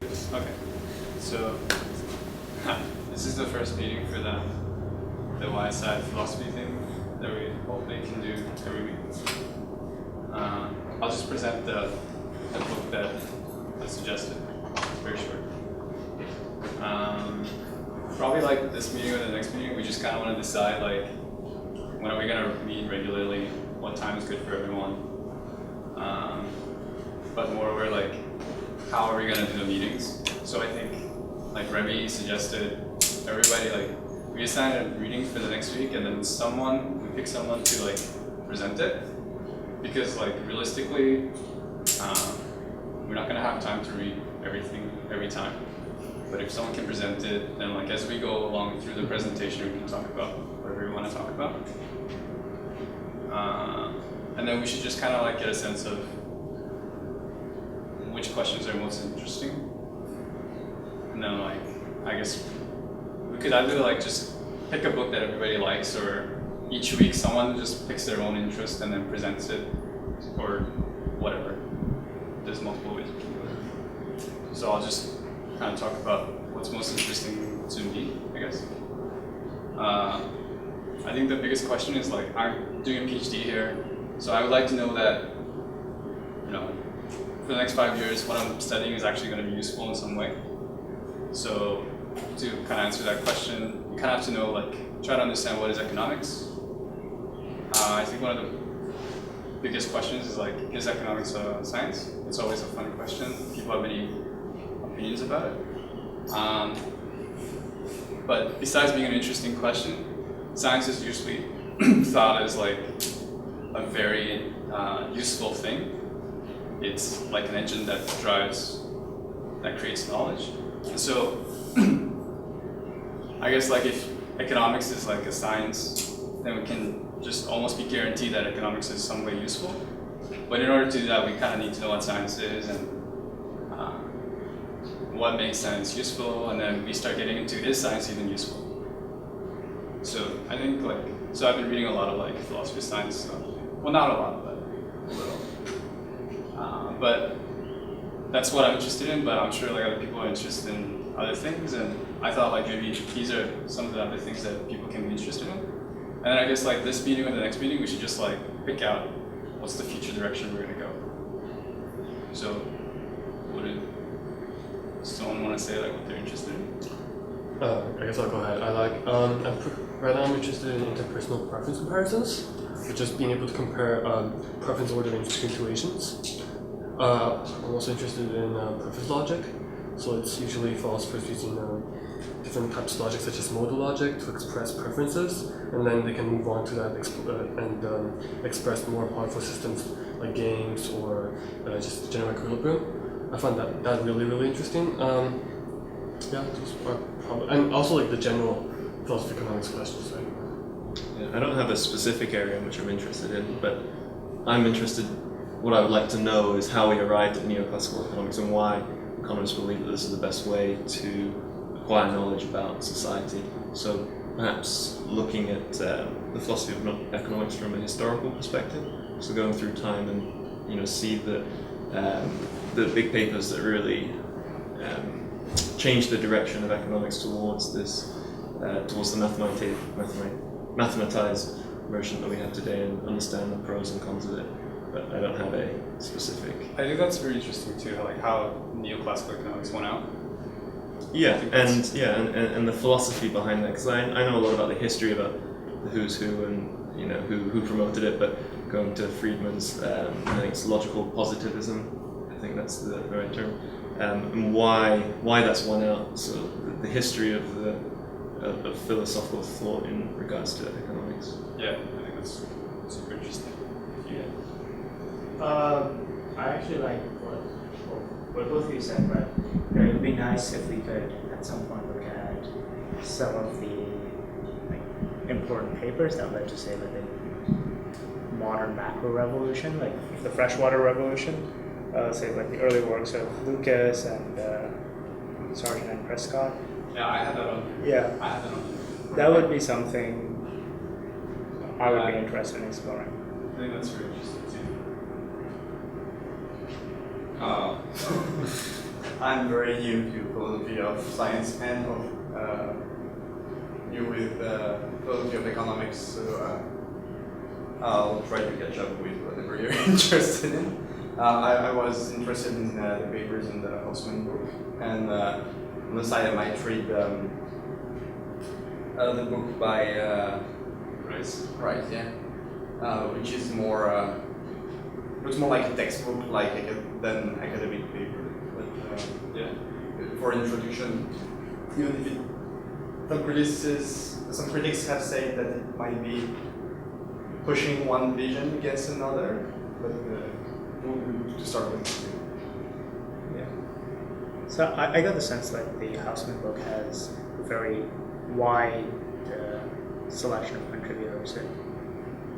Okay, so this is the first meeting for the YSI philosophy thing that we hopefully can do every week. I'll just present the book that I suggested. It's very short. Probably like this meeting or the next meeting, we just kind of want to decide like when are we going to meet regularly, what time is good for everyone. But moreover, like how are we going to do the meetings? So I think like Remy suggested everybody like we assign a reading for the next week and then we pick someone to like present it, because like realistically we're not going to have time to read everything every time. But if someone can present it, then like as we go along through the presentation, we can talk about whatever we want to talk about. And then we should just kind of like get a sense of which questions are most interesting. And then like, I guess we could either like just pick a book that everybody likes, or each week someone just picks their own interest and then presents it, or whatever. There's multiple ways we can do it. So I'll just kind of talk about what's most interesting to me, I guess. I think the biggest question is like, I'm doing a PhD here, so I would like to know that, you know, for the next 5 years, what I'm studying is actually going to be useful in some way. So to kind of answer that question, you kind of have to know, like, try to understand what is economics. I think one of the biggest questions is like, is economics a science? It's always a fun question. People have many opinions about it. But besides being an interesting question, science is usually thought as like a very useful thing. It's like an engine that creates knowledge. And so I guess like if economics is like a science, then we can just almost be guaranteed that economics is some way useful. But in order to do that, we kind of need to know what science is and what makes science useful, and then we start getting into, is science even useful? So I think like, so I've been reading a lot of like philosophy of science stuff. Well, not a lot, but a little. But that's what I'm interested in, but I'm sure like other people are interested in other things, and I thought like maybe these are some of the other things that people can be interested in. And then I guess like this meeting or the next meeting, we should just like pick out what's the future direction we're gonna go. So would someone want to say like what they're interested in? I guess I'll go ahead. Right now I'm interested in interpersonal preference comparisons, so just being able to compare preference ordering between situations. I'm also interested in preference logic, so it's usually philosophers using different types of logic, such as modal logic, to express preferences, and then they can move on to that and express more powerful systems like games or just general equilibrium. I find that really interesting. Yeah, those are probably, and also like the general philosophy of economics questions, right? Yeah, I don't have a specific area in which I'm interested in, but I'm interested. What I would like to know is how we arrived at neoclassical economics and why economists believe that this is the best way to acquire knowledge about society. So perhaps looking at the philosophy of economics from a historical perspective, so going through time and see the big papers that really change the direction of economics towards this, towards the mathematized version that we have today, and understand the pros and cons of it. But I don't have a specific. I think that's very interesting too, like how neoclassical economics went out. Yeah, and the philosophy behind that, because I know a lot about the history about the who's who and who promoted it, but going to Friedman's, I think it's logical positivism. I think that's the right term, and why that's won out. So the history of philosophical thought in regards to economics. Yeah, I think that's super interesting. Yeah. I actually like what both of you said, but it would be nice if we could at some point look at some of the important papers that led to, say, like the modern macro revolution, like the freshwater revolution, say like the early works of Lucas and Sargent and Prescott. Yeah, I had that on. Yeah, I had that on. that would be something I would be interested in exploring. I think that's very interesting too. I'm very new to philosophy of science and of new with philosophy of economics, so I'll try to catch up with whatever you're interested in. I was interested in the papers in the Haussmann book, and on the side I might read the book by Rice. Right, yeah, which is more looks more like a textbook, like than academic paper. But yeah, for introduction, even if it, some critics have said that it might be pushing one vision against another, but to start with. Yeah. So I got the sense that the Haussmann book has a very wide selection of contributors.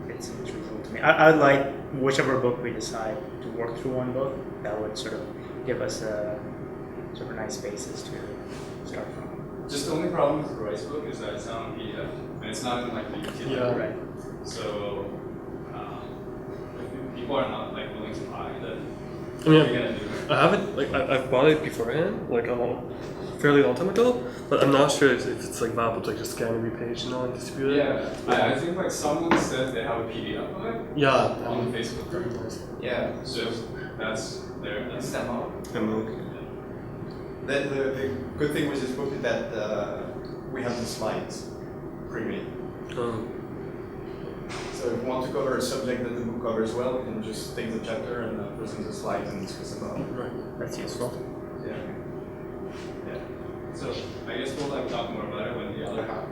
It seems reasonable to me. I'd like whichever book we decide to work through one book, that would sort of give us a sort of nice basis to start from. Just the only problem with the Rice book is that it's not on PDF, and it's not in like the utility. Yeah. Right. So if people are not like willing to buy, then I what mean, are you gonna do? I haven't like I've bought it beforehand, like fairly long time ago, but I'm not sure if it's like viable to like just scan every page, and distribute it. Yeah, I think like someone said they have a PDF of it Yeah. on the Facebook Very group. nice. Yeah, so that's there. That's demo. MOOC. The good thing with this book is that we have the slides pre-made. So if you want to cover a subject that the book covers well, you can just take the chapter and present the slides and discuss about it. Right. That's useful. Yeah. Yeah. So I guess we'll like talk more about it when the other half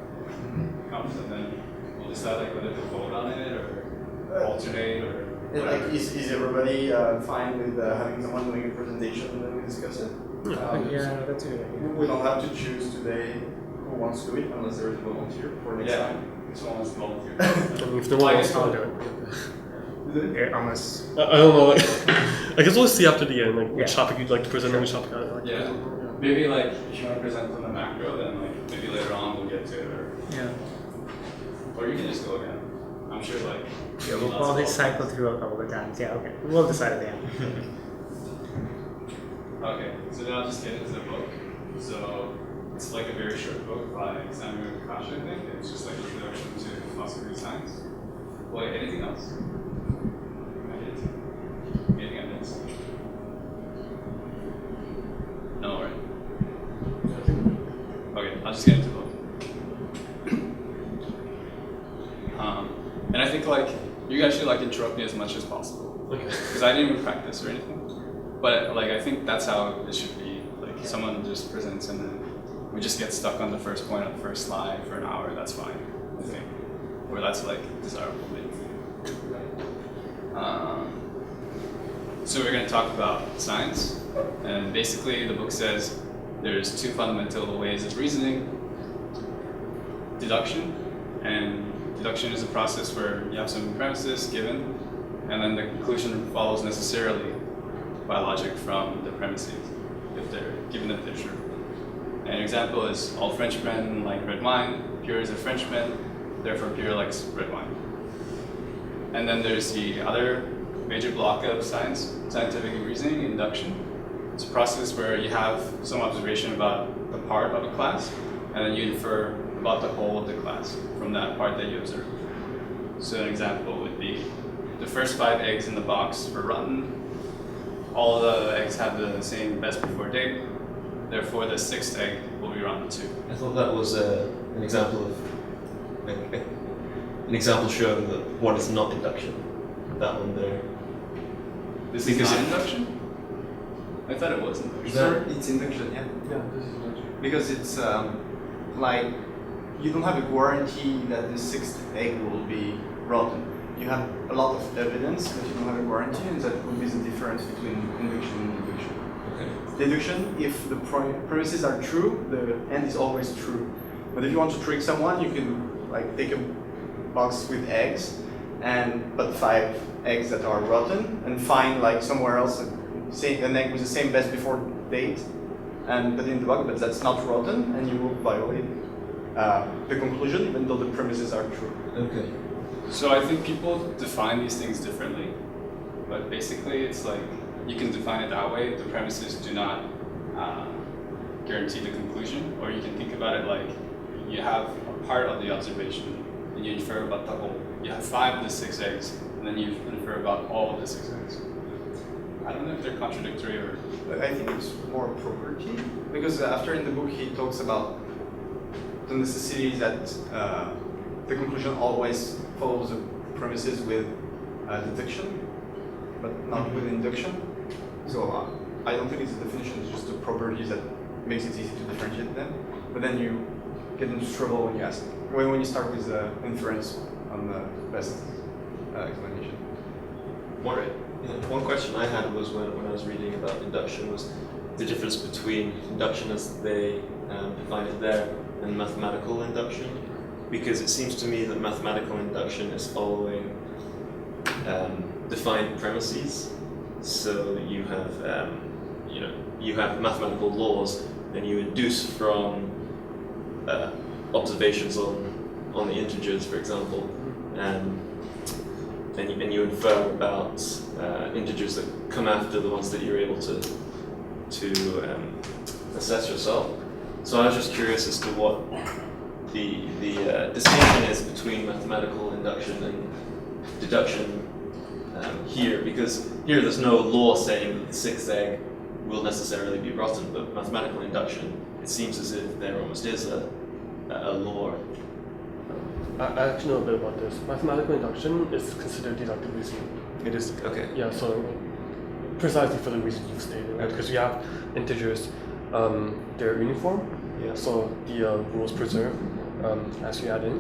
comes, and then we'll decide like whether to vote on it or alternate or. Like, is everybody fine with having someone doing a presentation and then we discuss it? Yeah, that's a good idea. We don't have to choose today who wants to do it unless there is a volunteer for next time. Someone wants to volunteer. I mean, if no Well, one I wants guess to I'll- do it. Yeah, unless I don't know. Like, I guess we'll see after the end, like which Yeah. topic you'd like to present and which topic I like. to Yeah. present. Maybe like if you want to present on the macro, then like maybe later on we'll get to it, or you can just go again. I'm sure like yeah, we'll lots probably of- cycle through a couple of times. Yeah, okay. We'll decide at the end. Okay, so then I'll just get into the book. So it's like a very short book by Samuel Kasha, I think. It's just like an introduction to philosophy of science. Wait, anything else? Anything I missed? No, right? Okay, I'll just get into the book. And I think like you guys should like interrupt me as much as possible. Okay. Because I didn't even practice or anything. But like I think that's how it should be. Like someone just presents and then we just get stuck on the first point on the first slide for an hour, that's fine, I think. Or that's like desirable maybe. So we're gonna talk about science. And basically the book says there's two fundamental ways of reasoning. Deduction, and deduction is a process where you have some premises given, and then the conclusion follows necessarily by logic from the premises, if they're given that they're true. An example is all Frenchmen like red wine, Pierre is a Frenchman, therefore Pierre likes red wine. And then there's the other major block of scientific reasoning, induction. It's a process where you have some observation about the part of a class, and then you infer about the whole of the class from that part that you observe. So an example would be the first 5 eggs in the box were rotten. All the eggs have the same best before date. Therefore, the 6th egg will be rotten too. I thought that was an example of an example showing that what is not induction. That one there. This Because is not it- induction? I thought it was induction. That- It's induction, yeah. Yeah, this is not true. Because it's like you don't have a guarantee that the 6th egg will be rotten. You have a lot of evidence, but you don't have a guarantee, and that would be the difference between induction and deduction. Okay. Deduction, if the premises are true, the end is always true. But if you want to trick someone, you can like take a box with eggs and put 5 eggs that are rotten, and find like somewhere else an egg with the same best before date, and put it in the box, but that's not rotten, and you will violate the conclusion, even though the premises are true. Okay. So I think people define these things differently, but basically it's like you can define it that way. The premises do not guarantee the conclusion, or you can think about it like you have a part of the observation and you infer about the whole. You have 5 of the 6 eggs, and then you infer about all of the 6 eggs. I don't know if they're contradictory or. I think it's more property, because after in the book he talks about the necessity that the conclusion always follows the premises with deduction, but not with induction. So I don't think it's a definition, it's just the properties that makes it easy to differentiate them. But then you get into trouble when you ask, when you start with inference on the best explanation. One question I had was when I was reading about induction was the difference between induction as they define it there and mathematical induction, because it seems to me that mathematical induction is following defined premises. So you have you have mathematical laws, and you induce from observations on the integers, for example, and you infer about integers that come after the ones that you're able to assess yourself. So I was just curious as to what the distinction is between mathematical induction and deduction here, because here there's no law saying that the 6th egg will necessarily be rotten, but mathematical induction, it seems as if there almost is a law. I actually know a bit about this. Mathematical induction is considered deductive reasoning. It is, okay. Yeah, so precisely for the reason you stated, right? Because you have integers, they're uniform, Yeah. so the rules preserve as you add in.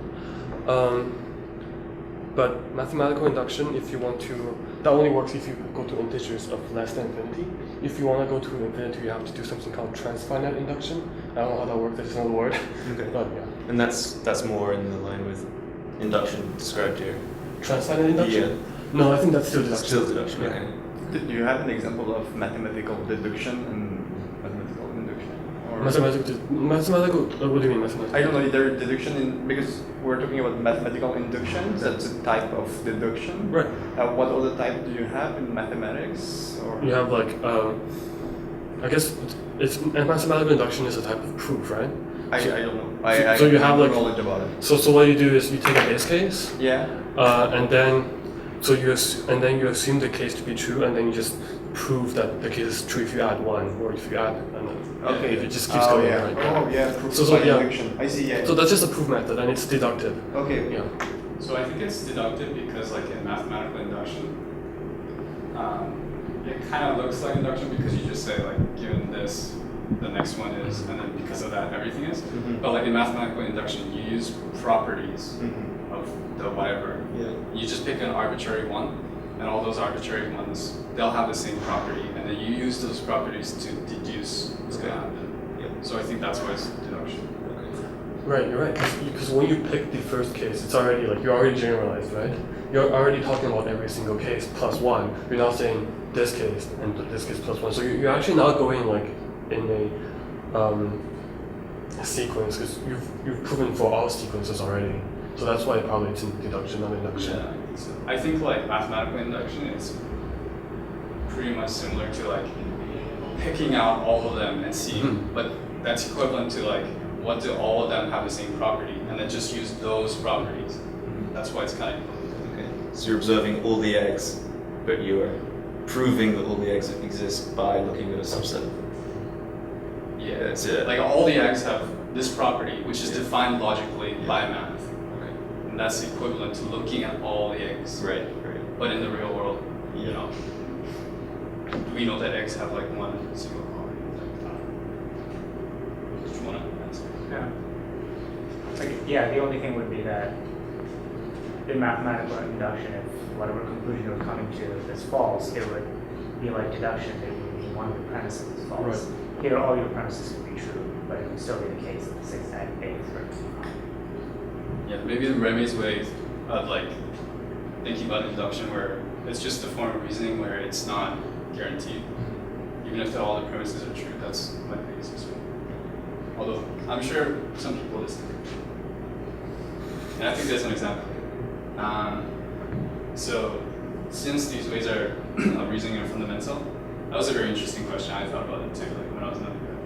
But mathematical induction, if you want to, that only works if you go to integers of less than infinity. If you want to go to infinity, you have to do something called transfinite induction. I don't know how that works, that's another word. Okay. But yeah. And that's more in the line with induction described here. Transfinite induction? Yeah. No, I think that's still deduction. Still deduction, Yeah. okay. Do you have an example of mathematical deduction and mathematical induction? Or Mathematical, what do you mean mathematical? I don't know, either deduction in, because we're talking about mathematical induction, that's a type of deduction. Right. What other type do you have in mathematics? Or You have like, I guess mathematical induction is a type of proof, right? I don't know. So you I have no like knowledge about it. So what you do is you take a base case, Yeah. and then you assume the case to be true, and then you just prove that the case is true if you add 1, or if you add, and then Okay. if it just keeps going. Yeah. Right? Oh yeah. Proof So by yeah. induction. I see. Yeah. So that's just a proof method, and it's deductive. Okay. Yeah. So I think it's deductive because, like in mathematical induction, it kind of looks like induction because you just say like, given this, the next one is, and then because of that, everything is. Mhm. But like in mathematical induction, you use properties Mhm. of the whatever. Yeah. You just pick an arbitrary one, and all those arbitrary ones, they'll have the same property, and then you use those properties to deduce what's going to happen. Yeah. So I think that's why it's deduction. Right, you're right. Because when you pick the first case, it's already like you're already generalized, right? You're already talking about every single case plus 1. You're not saying this case and this case plus 1. So you're actually not going like in a sequence, because you've proven for all sequences already. So that's why probably it's in deduction, not induction. Yeah, I think so. I think like mathematical induction is pretty much similar to like picking out all of them and seeing, Mhm. but that's equivalent to like what do all of them have the same property, and then just use those properties. That's why it's kind of equivalent. Okay. So you're observing all the eggs, but you're proving that all the eggs exist by looking at a subset of them. Yeah, That's it. Like all the eggs have this property, which is Yeah. defined logically by math, Okay. and that's equivalent to looking at all the eggs. Right. Right. But in the real world, you Yeah. know, we know that eggs have like one single property. Do you want to answer? Yeah. Like, yeah, the only thing would be that in mathematical induction, if whatever conclusion you're coming to is false, it would be like deduction. It would be one of the premises is false. Right. Here, all your premises would be true, but it would still be the case that the 6th egg is true. Yeah, maybe the Remy's way of like thinking about induction, where it's just a form of reasoning where it's not guaranteed, even if all the premises are true. That's my biggest concern. Although I'm sure some people disagree, and I think there's an example. So since these ways are of reasoning are fundamental, that was a very interesting question. I thought about it too, like when I was in undergrad.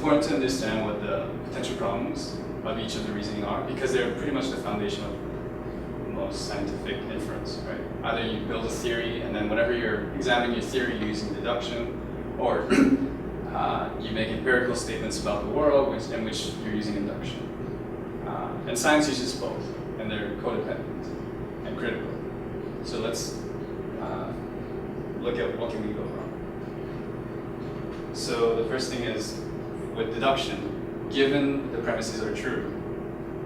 important to understand what the potential problems of each of the reasoning are, because they're pretty much the foundation of most scientific inference, right? Either you build a theory, and then whenever you're examining your theory, you're using deduction, or you make empirical statements about the world, in which you're using induction. And science uses both, and they're codependent and critical. So let's look at what can we go wrong. So the first thing is, with deduction, given the premises are true,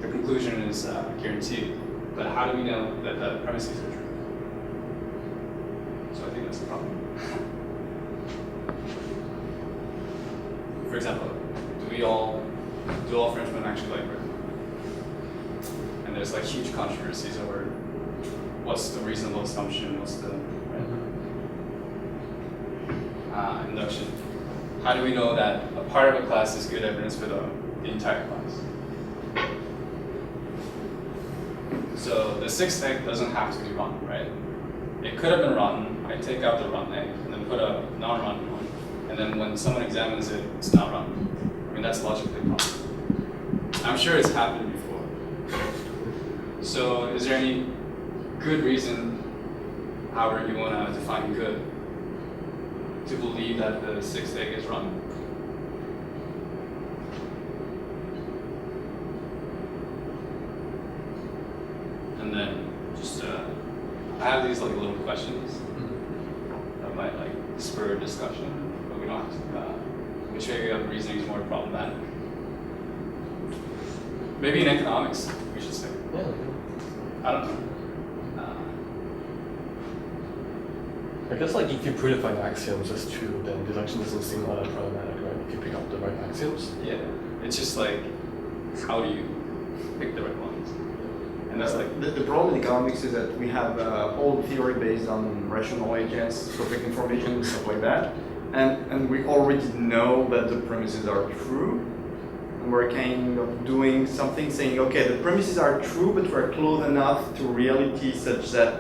the conclusion is guaranteed. But how do we know that the premises are true? So I think that's the problem. For example, do all Frenchmen actually like Britain? And there's like huge controversies over what's the reasonable assumption, what's the induction. How do we know that a part of a class is good evidence for the entire class? So the sixth egg doesn't have to be rotten, right? It could have been rotten. I take out the rotten egg and then put a non-rotten one. And then when someone examines it, it's not rotten. I mean, that's logically possible. I'm sure it's happened before. So is there any good reason, however you want to define good, to believe that the sixth egg is rotten? And then just I have these like little questions that might like spur a discussion, but we don't have to. Which area of reasoning is more problematic? Maybe in economics, we should say. Yeah. I don't know. I guess like if you predefine axioms as true, then deduction doesn't seem all that problematic, right? If you pick up the right axioms. Yeah, it's just like, how do you pick the right ones? And that's like the problem in economics is that we have a whole theory based on rational agents, perfect information, and stuff like that. And we already know that the premises are true. And we're kind of doing something saying, okay, the premises are true, but we're close enough to reality such that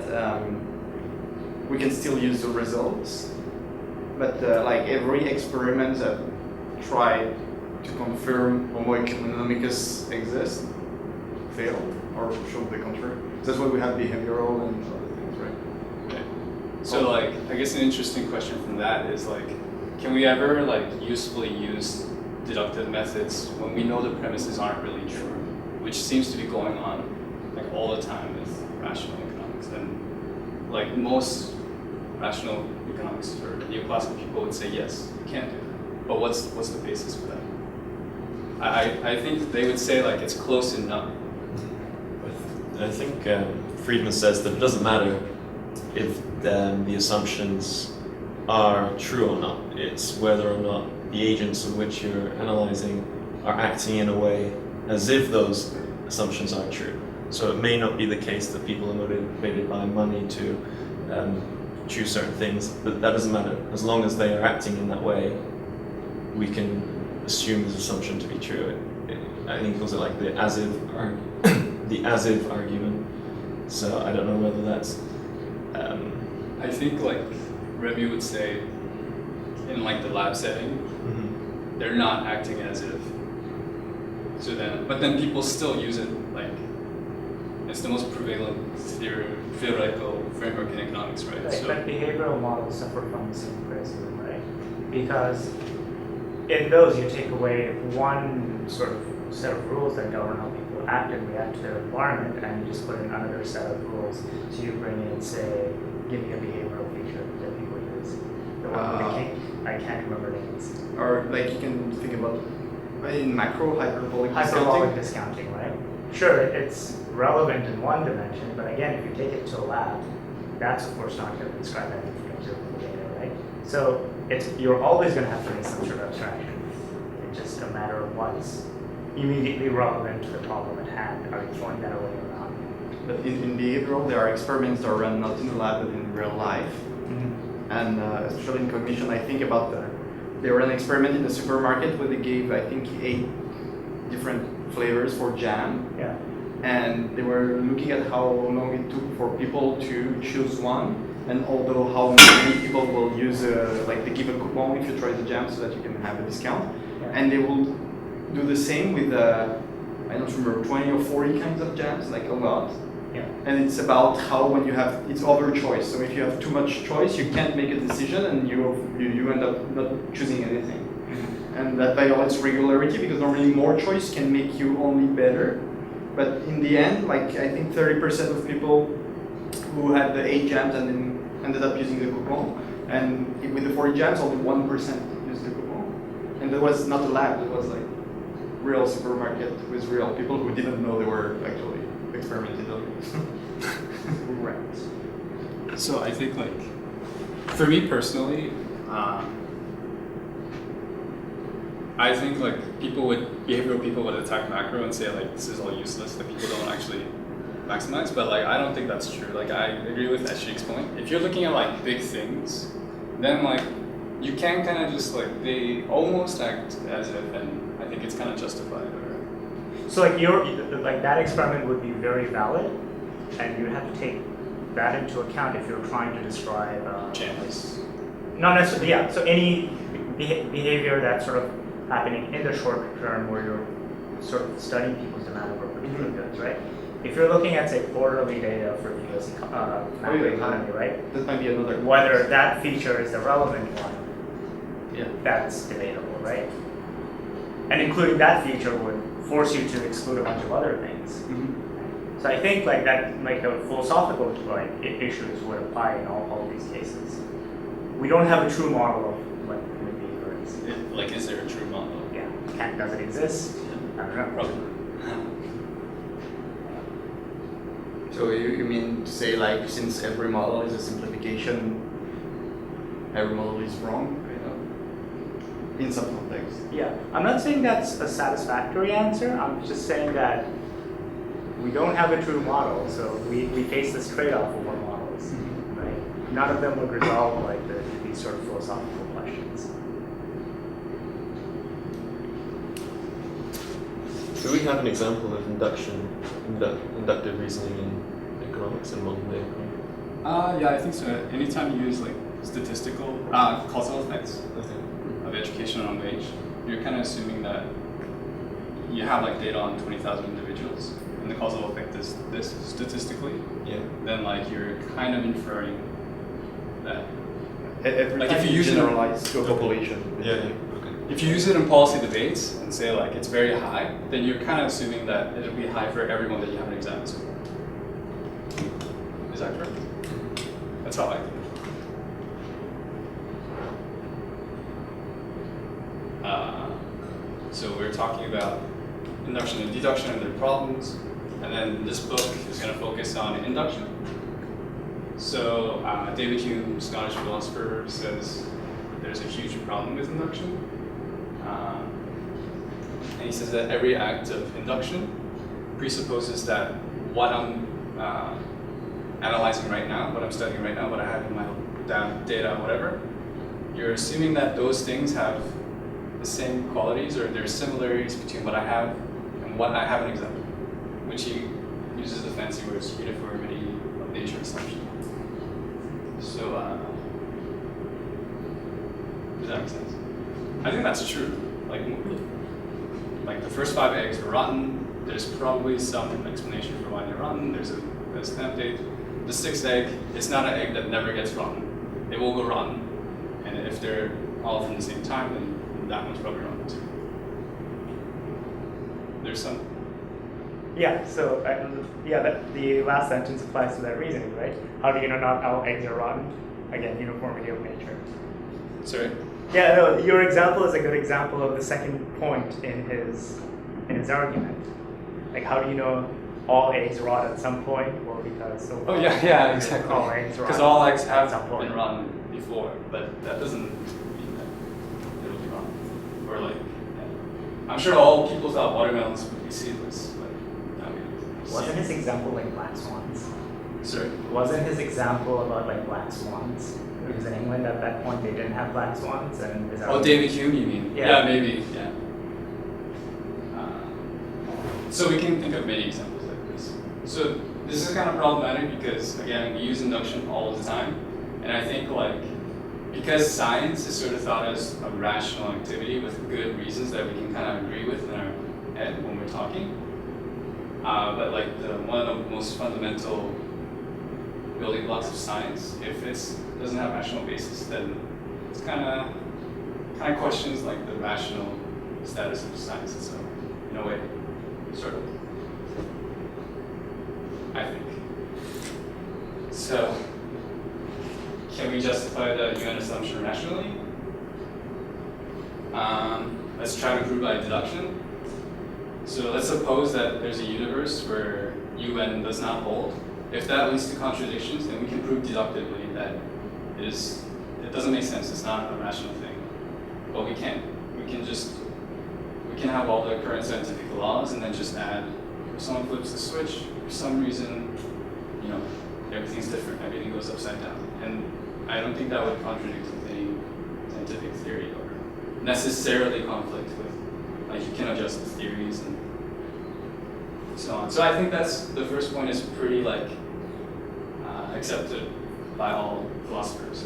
we can still use the results. But like every experiment that tried to confirm Homo economicus exists failed or showed the contrary. That's why we have behavioral and other things, right? okay. So like, I guess an interesting question from that is like, can we ever like usefully use deductive methods when we know the premises aren't really true, which seems to be going on like all the time with rational economics? And like most rational economics or neoclassical people would say yes, you can do that. But what's the basis for that? I think they would say like it's close enough. I think Friedman says that it doesn't matter if the assumptions are true or not. It's whether or not the agents of which you're analyzing are acting in a way as if those assumptions are true. So it may not be the case that people are motivated by money to choose certain things, but that doesn't matter. As long as they are acting in that way, we can assume this assumption to be true. I think it calls it like the as-if argument. So I don't know whether that's. I think like Remy would say, in like the lab setting, they're not acting as if. So then, but then people still use it like it's the most prevalent theoretical framework in economics, right? Right, So, but behavioral models suffer from the same criticism, right? Because in those you take away one sort of set of rules that govern how people act and react to their environment, and you just put in another set of rules. So you bring in, say, give me a behavioral feature that people use. The one with the king, I can't remember names. Or like you can think about in macro hyperbolic Hyperbolic discounting. discounting, right? Sure, it's relevant in one dimension, but again, if you take it to a lab, that's of course not going to describe anything from observable data, right? So you're always going to have to make some sort of abstraction. It's just a matter of what's immediately relevant to the problem at hand. Are you throwing that away or not? But in behavioral, there are experiments that are run not in the lab but in real life. And especially in cognition, I think about they ran an experiment in the supermarket where they gave, I think, 8 different flavors for jam. Yeah. And they were looking at how long it took for people to choose one. And although how many people will use like they give a coupon if you try the jam so that you can have a discount, and they will do the same with I don't remember 20 or 40 kinds of jams, like a lot. Yeah. And it's about how when you have it's over choice. So if you have too much choice, you can't make a decision, and you end up not choosing anything. And that violates regularity because normally more choice can make you only better. But in the end, like I think 30% of people who had the 8 jams and then ended up using the coupon, and with the 40 jams, only 1% used the coupon. And that was not a lab; it was like real supermarket with real people who didn't know they were actually experimenting on it. Right. So I think like, for me personally, I think like behavioral people would attack macro and say like this is all useless, that people don't actually maximize, but like I don't think that's true. Like I agree with Ashik's point. If you're looking at like big things, then like you can kind of just like, they almost act as if, and I think it's kind of justified. So like that experiment would be very valid, and you have to take that into account if you're trying to describe Chance. not necessarily, yeah. So any behavior that's sort of happening in the short term, where you're sort of studying people's demand over particular goods, right? If you're looking at say quarterly data for the U.S. macroeconomy, right? That might be another. Whether that feature is the relevant one, Yeah. that's debatable, right? And including that feature would force you to exclude a bunch of other things. Mm-hmm. So I think like that, like the philosophical like issues would apply in all these cases. We don't have a true model of what human behavior is. Like, is there a true model? Yeah, does it exist? I don't know. Probably. So you mean to say like since every model is a simplification, every model is wrong, you know, in some context? Yeah, I'm not saying that's a satisfactory answer. I'm just saying that we don't have a true model, so we face this trade-off of our models, right? None of them would resolve like these sort of philosophical questions. Do we have an example of inductive reasoning in economics and modern day economics? Yeah, I think so. Anytime you use like statistical causal effects of education on wage, you're kind of assuming that you have like data on 20,000 individuals, and the causal effect is this statistically. Yeah. Then like you're kind of inferring that. Every Like time if you you use it- generalize to a population. Yeah. Okay. If you use it in policy debates and say like it's very high, then you're kind of assuming that it'll be high for everyone that you haven't examined so far. Is that correct? That's how I think. So we're talking about induction and deduction and their problems, and then this book is going to focus on induction. So David Hume, Scottish philosopher, says there's a huge problem with induction. And he says that every act of induction presupposes that what I'm analyzing right now, what I'm studying right now, what I have in my data, whatever, you're assuming that those things have the same qualities or there's similarities between what I have and what I haven't examined, which he uses the fancy words uniformity of nature assumption. So, does that make sense? I think that's true. Like the first 5 eggs were rotten. There's probably some explanation for why they're rotten. There's a stamp date. The 6th egg, it's not an egg that never gets rotten. It will go rotten. And if they're all from the same time, then that one's probably rotten too. There's some. Yeah. So the last sentence applies to that reasoning, right? How do you know not all eggs are rotten? Again, uniformity of nature. Sorry. Yeah, no, your example is a good example of the second point in his argument. Like, how do you know all eggs rot at some point? Well, because Oh yeah, exactly. all eggs rot Because all eggs at have some point. been rotten before, but that doesn't mean that it'll be rotten. Or like, yeah. I'm sure all people thought watermelons would be seedless, but I mean, Wasn't his example like black swans? Sorry. Wasn't his example about like black swans? Because in England at that point they didn't have black swans, and is that Oh, David Hume, you mean? Yeah. Maybe. Yeah. So we can think of many examples like this. So this is kind of problematic because again we use induction all the time, And I think like, because science is sort of thought as a rational activity with good reasons that we can kind of agree with in our head when we're talking. But like one of the most fundamental building blocks of science, if it doesn't have rational basis, then it's kind of questions like the rational status of science itself, in a way, sort of. I think. So, can we justify the UN assumption rationally? Let's try to prove by deduction. So let's suppose that there's a universe where UN does not hold. If that leads to contradictions, then we can prove deductively that it doesn't make sense, it's not a rational thing. But we can't. We can have all the current scientific laws and then just add, if someone flips the switch, for some reason, everything's different, everything goes upside down. And I don't think that would contradict with any scientific theory or necessarily conflict with, like you can adjust the theories and so on. So I think the first point is pretty like accepted by all philosophers.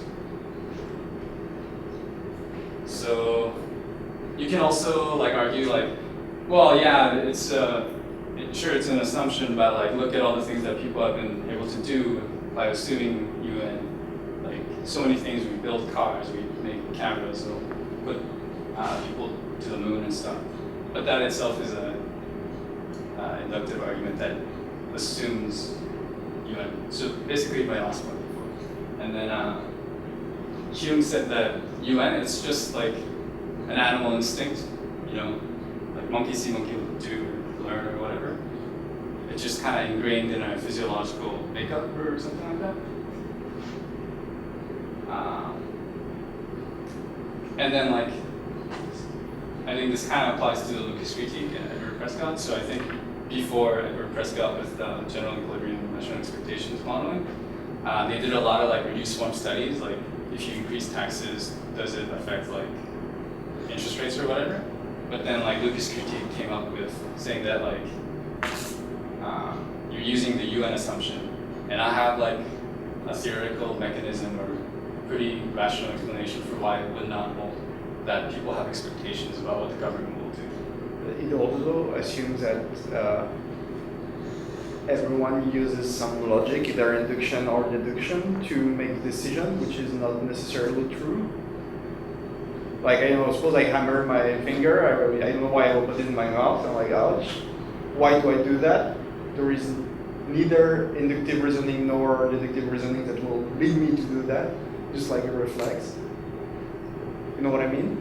So you can also like argue like, well, yeah, it's it's an assumption, but like look at all the things that people have been able to do by assuming UN. Like so many things, we build cars, we make cameras, so put people to the moon and stuff. But that itself is a inductive argument that assumes UN. So basically my last point before. And then Hume said that UN, it's just like an animal instinct, like monkey see, monkey do, learn or whatever. It's just kind of ingrained in our physiological makeup or something like that. And then like, I think this kind of applies to the Lucas critique and Edward Prescott. So I think before Edward Prescott with general equilibrium and rational expectations modeling, they did a lot of like reduced form studies, like if you increase taxes, does it affect like interest rates or whatever? But then like Lucas critique came up with saying that like you're using the UN assumption, and I have like a theoretical mechanism or pretty rational explanation for why it would not hold, that people have expectations about what the government will do. It also assumes that everyone uses some logic, either induction or deduction, to make a decision, which is not necessarily true. Like, suppose I hammer my finger, I don't know why I opened it in my mouth, I'm like, ouch. Why do I do that? There is neither inductive reasoning nor deductive reasoning that will lead me to do that, just like a reflex. You know what I mean?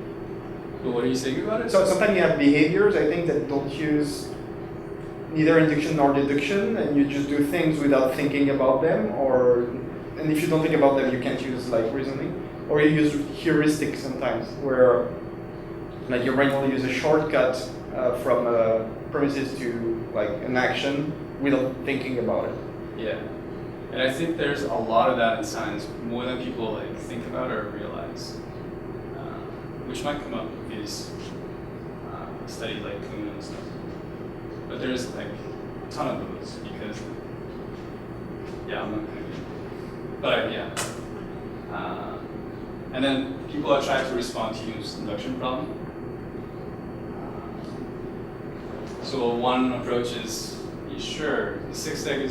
But what are you saying about it? So sometimes you have behaviors, I think, that don't use neither induction nor deduction, and you just do things without thinking about them, and if you don't think about them, you can't use like reasoning. Or you use heuristics sometimes, where like your brain will use a shortcut from premises to like an action without thinking about it. Yeah, and I think there's a lot of that in science, more than people like think about or realize, which might come up with these studies like Kuhn and stuff. But there's like a ton of those because, yeah, I'm not gonna do. But yeah. And then people have tried to respond to Hume's induction problem. So one approach is, sure, the sixth egg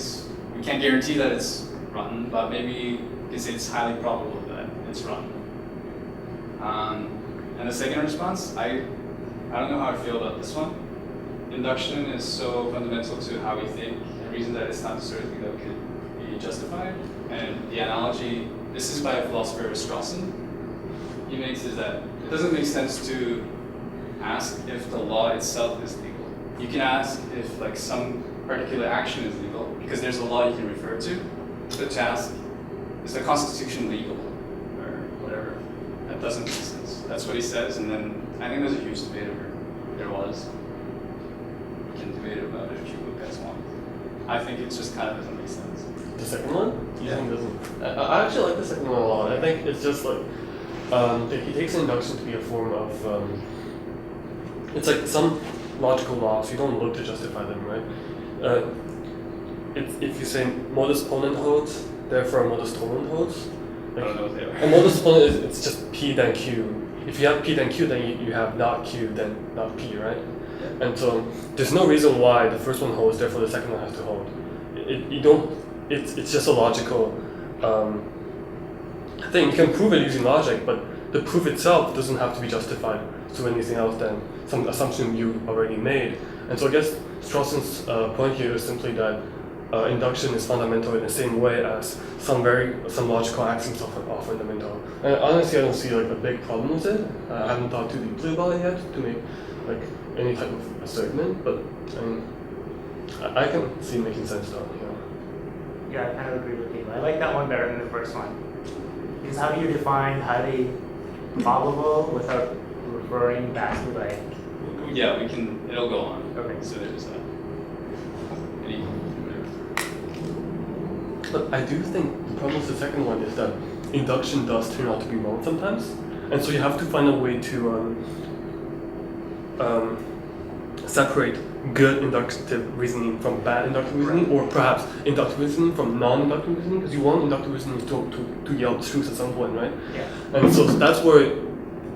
we can't guarantee that it's rotten, but maybe you can say it's highly probable that it's rotten. And the second response, I don't know how I feel about this one. Induction is so fundamental to how we think, a reason that it's not the sort of thing that could be justified. And the analogy, this is by a philosopher, Strawson, he makes is that it doesn't make sense to ask if the law itself is legal. You can ask if like some particular action is legal because there's a law you can refer to, but to ask, is the Constitution legal or whatever, that doesn't make sense. That's what he says, and then I think there's a huge debate over, there was. We can debate about it if you guys want. I think it just kind of doesn't make sense. The second one? Yeah. I think doesn't. I actually like the second one a lot. I think it's just like he takes induction to be a form of it's like some logical laws. You don't look to justify them, right? If you say modus ponens holds, therefore modus tollens holds, I don't know what they are. A model discipline is it's just P then Q. If you have P then Q, then you have not Q then not P, right? Yeah. And so there's no reason why the first one holds, therefore the second one has to hold. You don't. It's just a logical thing. You can prove it using logic, but the proof itself doesn't have to be justified through anything else than some assumption you already made. And so I guess Strawson's point here is simply that induction is fundamental in the same way as some logical axioms are fundamental. And honestly, I don't see like a big problem with it. I haven't thought too deeply about it yet to make like any type of assertion, but I mean, I can see it making sense though. Yeah, I kind of agree with you. I like that one better than the first one. Because how do you define highly probable without referring back to like? Yeah, we can. It'll go on. Okay. So there's any. But I do think the problem with the second one is that induction does turn out to be wrong sometimes, and so you have to find a way to separate good inductive reasoning from bad inductive reasoning, or perhaps inductive reasoning from non-inductive reasoning, because you want inductive reasoning to yield truth at some point, right? Yeah. And so that's where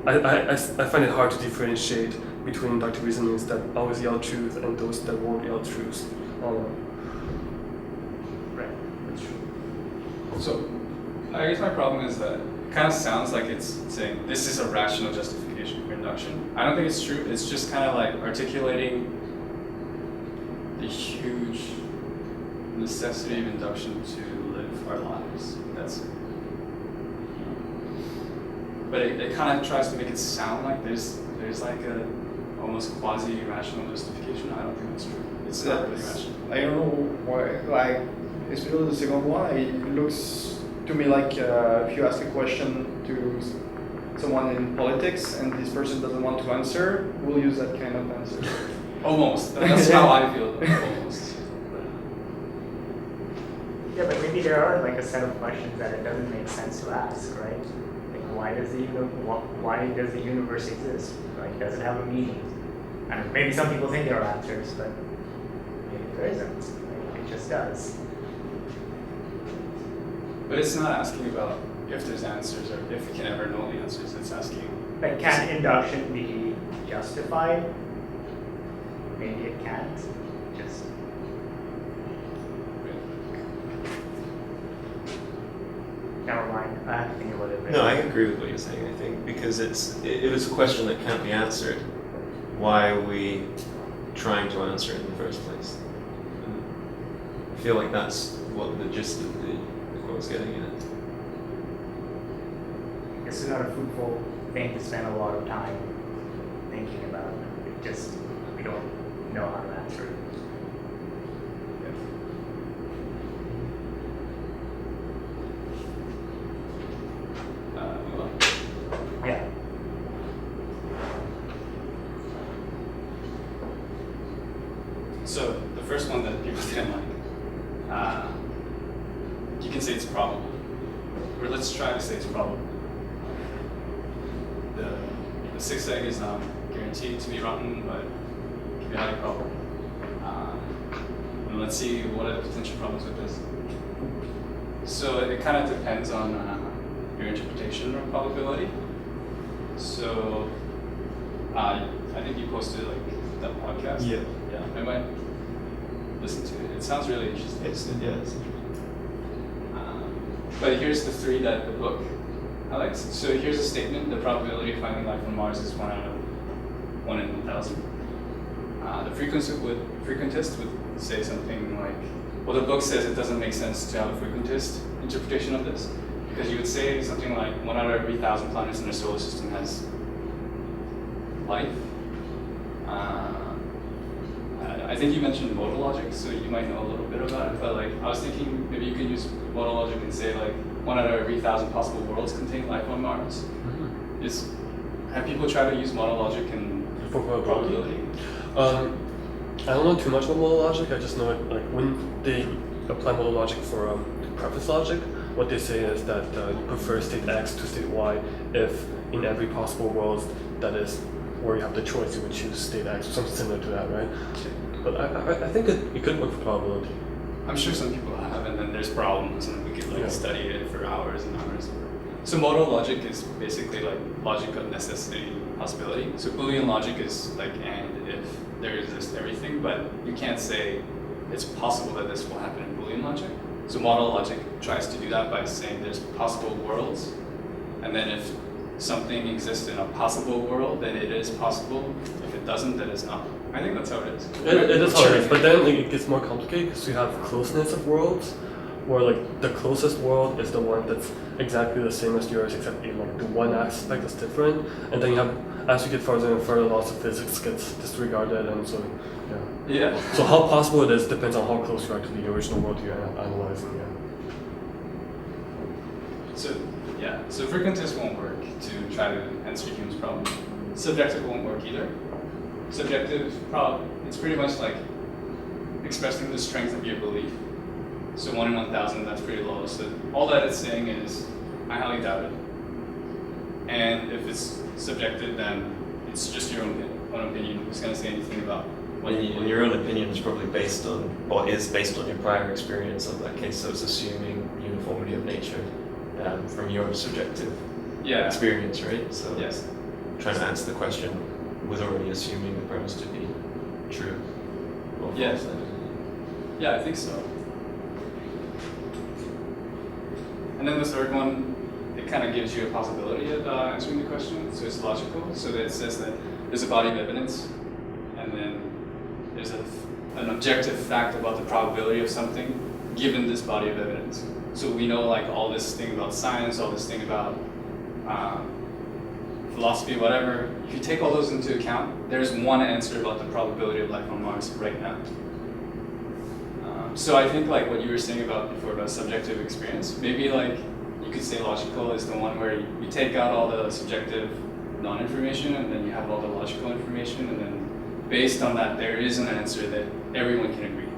I find it hard to differentiate between inductive reasonings that always yield truth and those that won't yield truth. Right. That's true. So, I guess my problem is that it kind of sounds like it's saying this is a rational justification for induction. I don't think it's true. It's just kind of like articulating the huge necessity of induction to live our lives. That's it. But it kind of tries to make it sound like there's like a almost quasi-rational justification. I don't think that's true. It's not really rational. I don't know why, like, especially the second one, it looks to me like if you ask a question to someone in politics and this person doesn't want to answer, we'll use that kind of answer. Almost. That's how I feel. Almost. Yeah, but maybe there are like a set of questions that it doesn't make sense to ask, right? Like why does the universe exist? Like does it have a meaning? And maybe some people think there are answers, but maybe there isn't. Like, it just does. But it's not asking about if there's answers or if we can ever know the answers. It's asking. But can induction be justified? Maybe it can't. Just never mind. I have to think about it. No, I agree with what you're saying. I think because it is a question that can't be answered. Why are we trying to answer it in the first place? And I feel like that's what the gist of the quote's getting at. This is not a fruitful thing to spend a lot of time thinking about. It just we don't know how to answer it. Move on. Yeah. So the first one that people didn't like, you can say it's probable, or let's try to say it's probable. The sixth egg is not guaranteed to be rotten, but it can be highly probable. And let's see what are the potential problems with this. So it kind of depends on your interpretation of probability. So I think you posted like that podcast. Yeah. Yeah, I might listen to it. It sounds really interesting. It's interesting. But here's the three that the book highlights. So here's a statement: the probability of finding life on Mars is 1 out of 1 in 1,000. The frequentist would say something like, well, the book says it doesn't make sense to have a frequentist interpretation of this, because you would say something like 1 out of every 1,000 planets in the solar system has life. I think you mentioned modal logic, so you might know a little bit about it, but like I was thinking maybe you could use modal logic and say like 1 out of every 1,000 possible worlds contain life on Mars. Have people tried to use modal logic in For probability? I don't know too much about modal logic. I just know it like when they apply modal logic for preference logic, what they say is that you prefer state X to state Y if in every possible world that is where you have the choice, you would choose state X or something similar to that, right? But I think it could work for probability. I'm sure some people have, and then there's problems, and we could like study it for hours and hours. So modal logic is basically like logic of necessity possibility. So Boolean logic is like and if there exists everything, but you can't say it's possible that this will happen in Boolean logic. So modal logic tries to do that by saying there's possible worlds, and then if something exists in a possible world, then it is possible. If it doesn't, then it's not. I think that's how it is. It is how it is, but then like, it gets more complicated because you have closeness of worlds, where like the closest world is the one that's exactly the same as yours, except in like the one aspect is different, and then you have, as you get further and further, lots of physics gets disregarded, and so Yeah. So how possible it is depends on how close you are to the original world you're analyzing. Yeah. So frequentist won't work to try to answer Hume's problem. Subjective won't work either. Subjective problem, it's pretty much like expressing the strength of your belief. So 1 in 1,000, that's pretty low. So all that it's saying is, I highly doubt it. And if it's subjective, then it's just your own opinion. Who's going to say anything about what you And your own opinion is probably based on, or is based on your prior experience of that case, so it's assuming uniformity of nature from your subjective experience, right? So Yes. trying to answer the question was already assuming the premise to be true. Or false. Yes. Yeah, I think so. And then the third one, it kind of gives you a possibility of answering the question, so it's logical. So that it says that there's a body of evidence, and then there's an objective fact about the probability of something given this body of evidence. So we know like all this thing about science, all this thing about philosophy, whatever. If you take all those into account, there's one answer about the probability of life on Mars right now. So I think like what you were saying about before about subjective experience, maybe like you could say logical is the one where you take out all the subjective non-information and then you have all the logical information, and then based on that there is an answer that everyone can agree.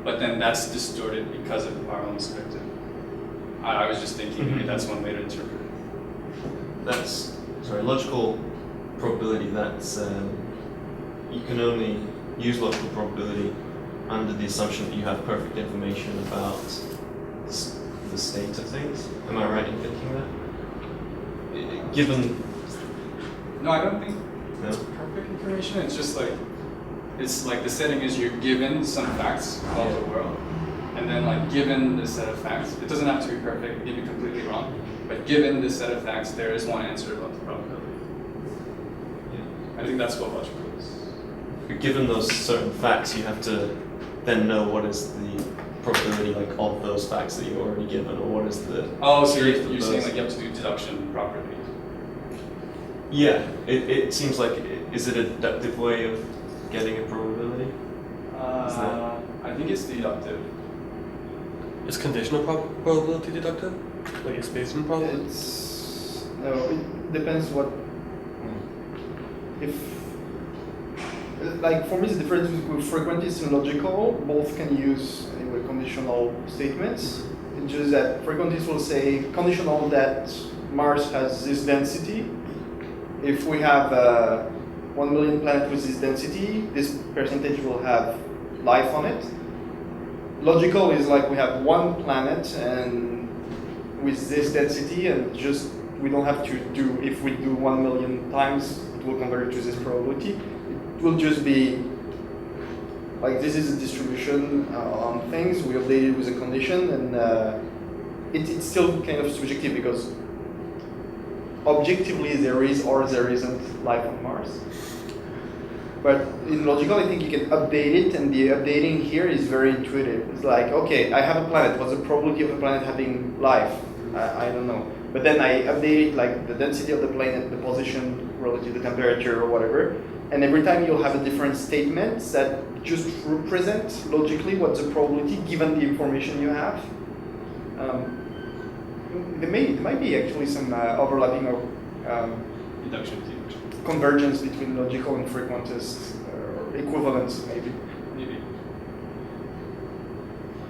But then that's distorted because of our own subjective. I was just thinking maybe that's one way to interpret it. That's, logical probability, that's, you can only use logical probability under the assumption that you have perfect information about the state of things. Am I right in thinking that? Given... No, I don't think No? it's perfect information. It's just like, it's like the setting is you're given some facts about the world, and then like given this set of facts, it doesn't have to be perfect, it can be completely wrong, but given this set of facts, there is one answer about the probability. I think that's what logical is. But given those certain facts, you have to then know what is the probability like of those facts that you're already given, or what is the... Oh, so truth of you're saying those. like you have to do deduction properly. Yeah, it seems like, is it a deductive way of getting a probability? I think it's deductive. Is conditional probability deductive? Like is Bayesian probability? It depends what. If like for me, the difference with frequentist and logical, both can use anyway conditional statements. It's just that frequentist will say conditional that Mars has this density. If we have 1 million planets with this density, this percentage will have life on it. Logical is like we have one planet and with this density, and just we don't have to do, if we do 1 million times, it will convert to this probability. It will just be like this is a distribution on things, we update it with a condition, and it's still kind of subjective because objectively there is or there isn't life on Mars. But in logical, I think you can update it, and the updating here is very intuitive. It's like, okay, I have a planet. What's the probability of a planet having life? I don't know. But then I update it, like the density of the planet, the position relative to the temperature or whatever. And every time you'll have a different statement that just represent logically what's the probability given the information you have. There might be actually some overlapping of Deduction. convergence between logical and frequentist, or equivalence maybe. Maybe.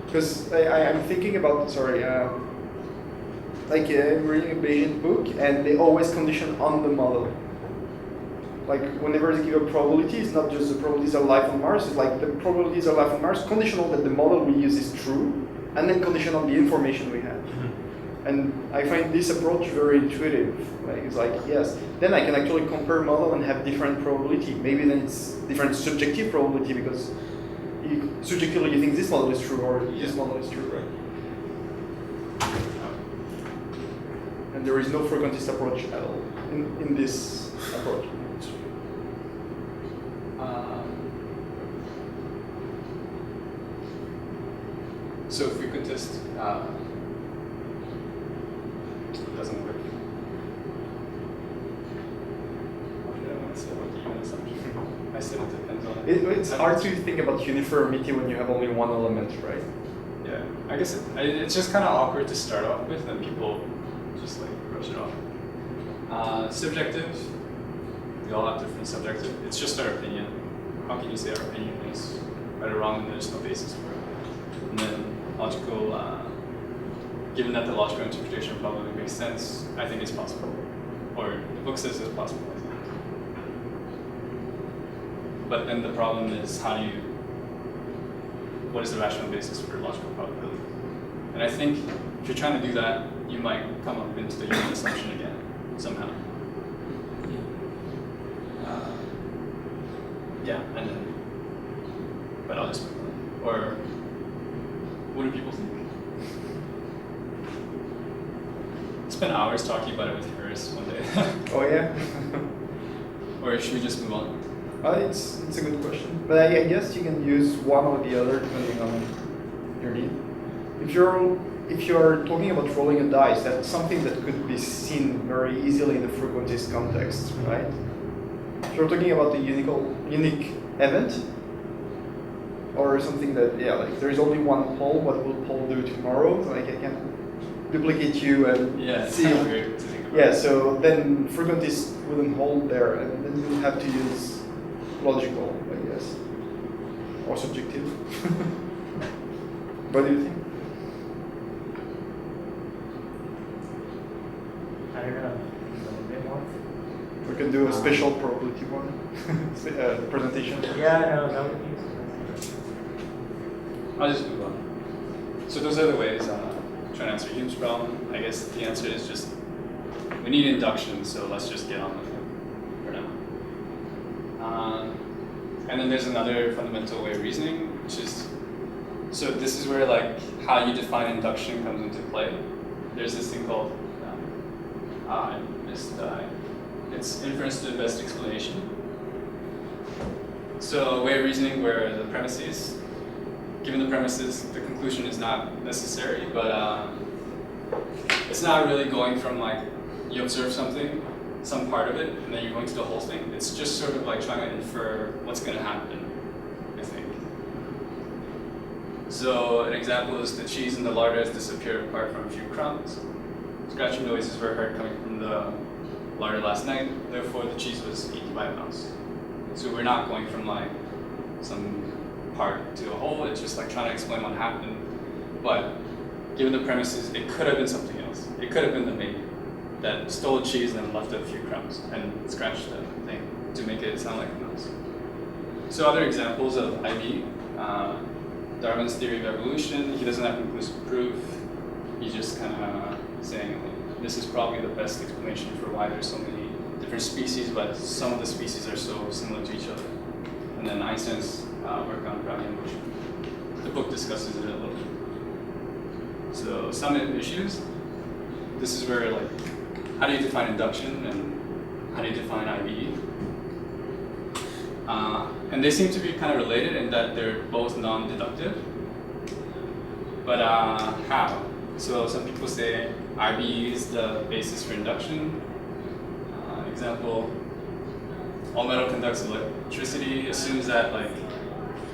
Because I'm thinking about, like I'm reading a Bayesian book and they always condition on the model. Like whenever they give a probability, it's not just the probabilities of life on Mars, it's like the probabilities of life on Mars, conditional that the model we use is true, and then conditional on the information we have. And I find this approach very intuitive. Like it's like yes, then I can actually compare model and have different probability. Maybe then it's different subjective probability because subjectively you think this model is true or this model is true, right? And there is no frequentist approach at all in this approach. So frequentist doesn't work. I want to say about the unit assumption. I said it depends on It's hard to think about uniformity when you have only one element, right? Yeah, I guess it's just kind of awkward to start off with, and people just like brush it off. Subjective, we all have different subjective. It's just our opinion. How can you say our opinion is right or wrong when there's no basis for it? And then logical, given that the logical interpretation probably makes sense, I think it's possible. Or the book says it's possible, I think. But then the problem is what is the rational basis for logical probability? And I think if you're trying to do that, you might come up into the unit assumption again, somehow. Yeah, and then, but I'll just move on. Or, what do people think? Spent hours talking about it with Harris one day. Oh yeah. Or should we just move on? It's a good question, but I guess you can use one or the other depending on your need. If you're talking about rolling a dice, that's something that could be seen very easily in a frequentist context, right? If you're talking about the unique event, or something that like there is only one pole, what will pole do tomorrow? Like I can duplicate you and It's see. kind of weird to think about. Yeah, so then frequentist wouldn't hold there, and then you'll have to use logical, I guess, or subjective. What do you think? I don't know. A little bit more. We can do a special probability one presentation. Yeah, no, that would be useful. I'll just move on. So those are the ways trying to answer Hume's problem. I guess the answer is just we need induction, so let's just get on with it for now. And then there's another fundamental way of reasoning, which is so this is where like how you define induction comes into play. There's this thing called it's inference to the best explanation. So a way of reasoning where the premises, given the premises, the conclusion is not necessary, but it's not really going from like you observe something, some part of it, and then you're going to the whole thing. It's just sort of like trying to infer what's going to happen, I think. So an example is the cheese and the lard has disappeared apart from a few crumbs. Scratching noises were heard coming from the larder last night, therefore the cheese was eaten by a mouse. So we're not going from like some part to a whole, it's just like trying to explain what happened. But given the premises, it could have been something else. It could have been the maid that stole a cheese and then left a few crumbs and scratched the thing to make it sound like a mouse. So other examples of IB, Darwin's theory of evolution, he doesn't have conclusive proof. He's just kind of saying like, this is probably the best explanation for why there's so many different species, but some of the species are so similar to each other. And then Einstein's work on Brownian motion. The book discusses it a little bit. So some issues, this is where like, how do you define induction and how do you define IB? And they seem to be kind of related in that they're both non-deductive. But how? So some people say IB is the basis for induction. Example, all metal conducts electricity assumes that like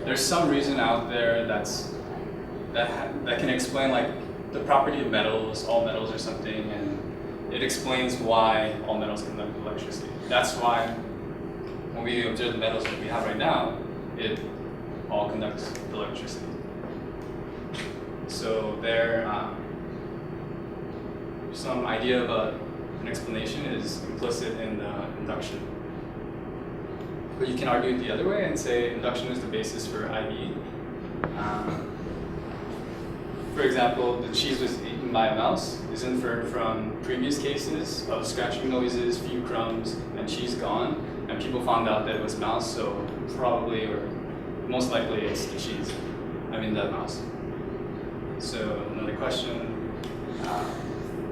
there's some reason out there that can explain like the property of metals, all metals or something, and it explains why all metals conduct electricity. That's why when we observe the metals that we have right now, it all conducts electricity. So there, some idea of an explanation is implicit in the induction. But you can argue it the other way and say induction is the basis for IB. for example, the cheese was eaten by a mouse is inferred from previous cases of scratching noises, few crumbs, and cheese gone, and people found out that it was mouse, so probably or most likely it's the cheese. I mean the mouse. So another question,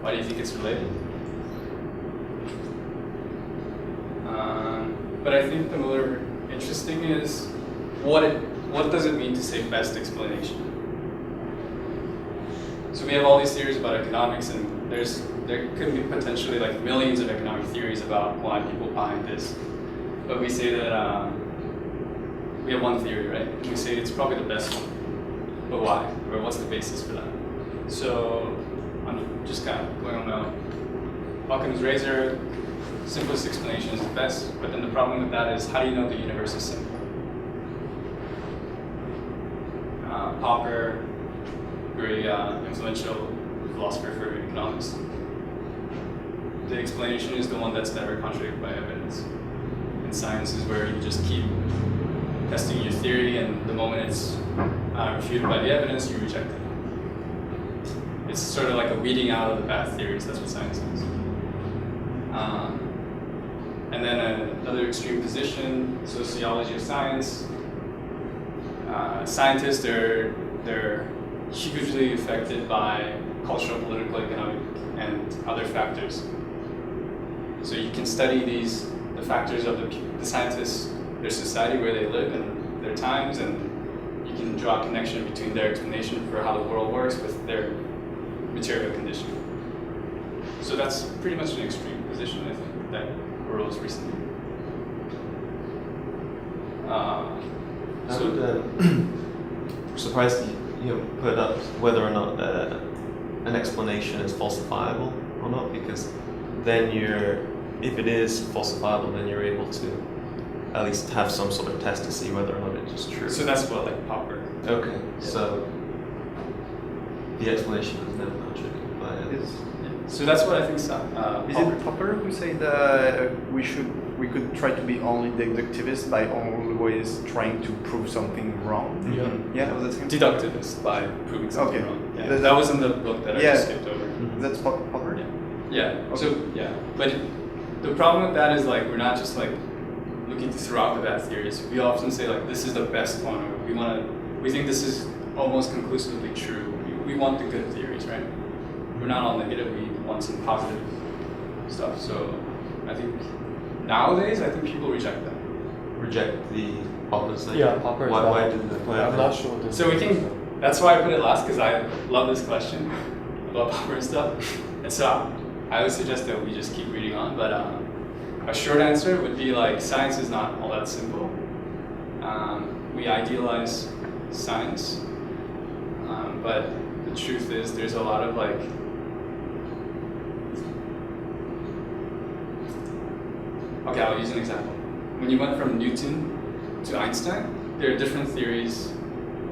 why do you think it's related? But I think the more interesting is what does it mean to say best explanation? So we have all these theories about economics, and there could be potentially like millions of economic theories about why people buy this. But we say that we have one theory, right? We say it's probably the best one. But why? Or what's the basis for that? So I'm just kind of going on my own. Occam's razor, simplest explanation is the best, but then the problem with that is how do you know the universe is simple? Popper, very influential philosopher for economics. The explanation is the one that's never contradicted by evidence. In science is where you just keep testing your theory, and the moment it's refuted by the evidence, you reject it. It's sort of like a weeding out of the bad theories. That's what science is. And then another extreme position, sociology of science. Scientists, they're hugely affected by cultural, political, economic, and other factors. So you can study the factors of the scientists, their society, where they live, and their times, and you can draw a connection between their explanation for how the world works with their material condition. So that's pretty much an extreme position, I think, that arose recently. I'm surprised you put up whether or not an explanation is falsifiable or not, because then if it is falsifiable, then you're able to at least have some sort of test to see whether or not it is true. So that's what like Popper. Okay, Yeah. so the explanation is never contradicted by it. So that's what I think. Is Popper. it Popper who said we could try to be only deductivist by always trying to prove something wrong? Yeah. Yeah, was that him? Deductivist by proving something Okay. wrong. Yeah. That was in the book that I Yeah. just skipped over. That's Popper? Yeah. Okay. So yeah, but the problem with that is like we're not just like looking to throw out the bad theories. We often say like this is the best one, or we think this is almost conclusively true. We want the good theories, right? We're not all negative. We want some positive stuff. So I think nowadays people reject that. Reject the Popper's thing? Yeah, Popper. Why did the I'm not sure what this So we is. can. That's why I put it last, because I love this question about Popper and stuff. And so I would suggest that we just keep reading on. But a short answer would be like science is not all that simple. We idealize science, but the truth is there's a lot of like. Okay, I'll use an example. When you went from Newton to Einstein, there are different theories.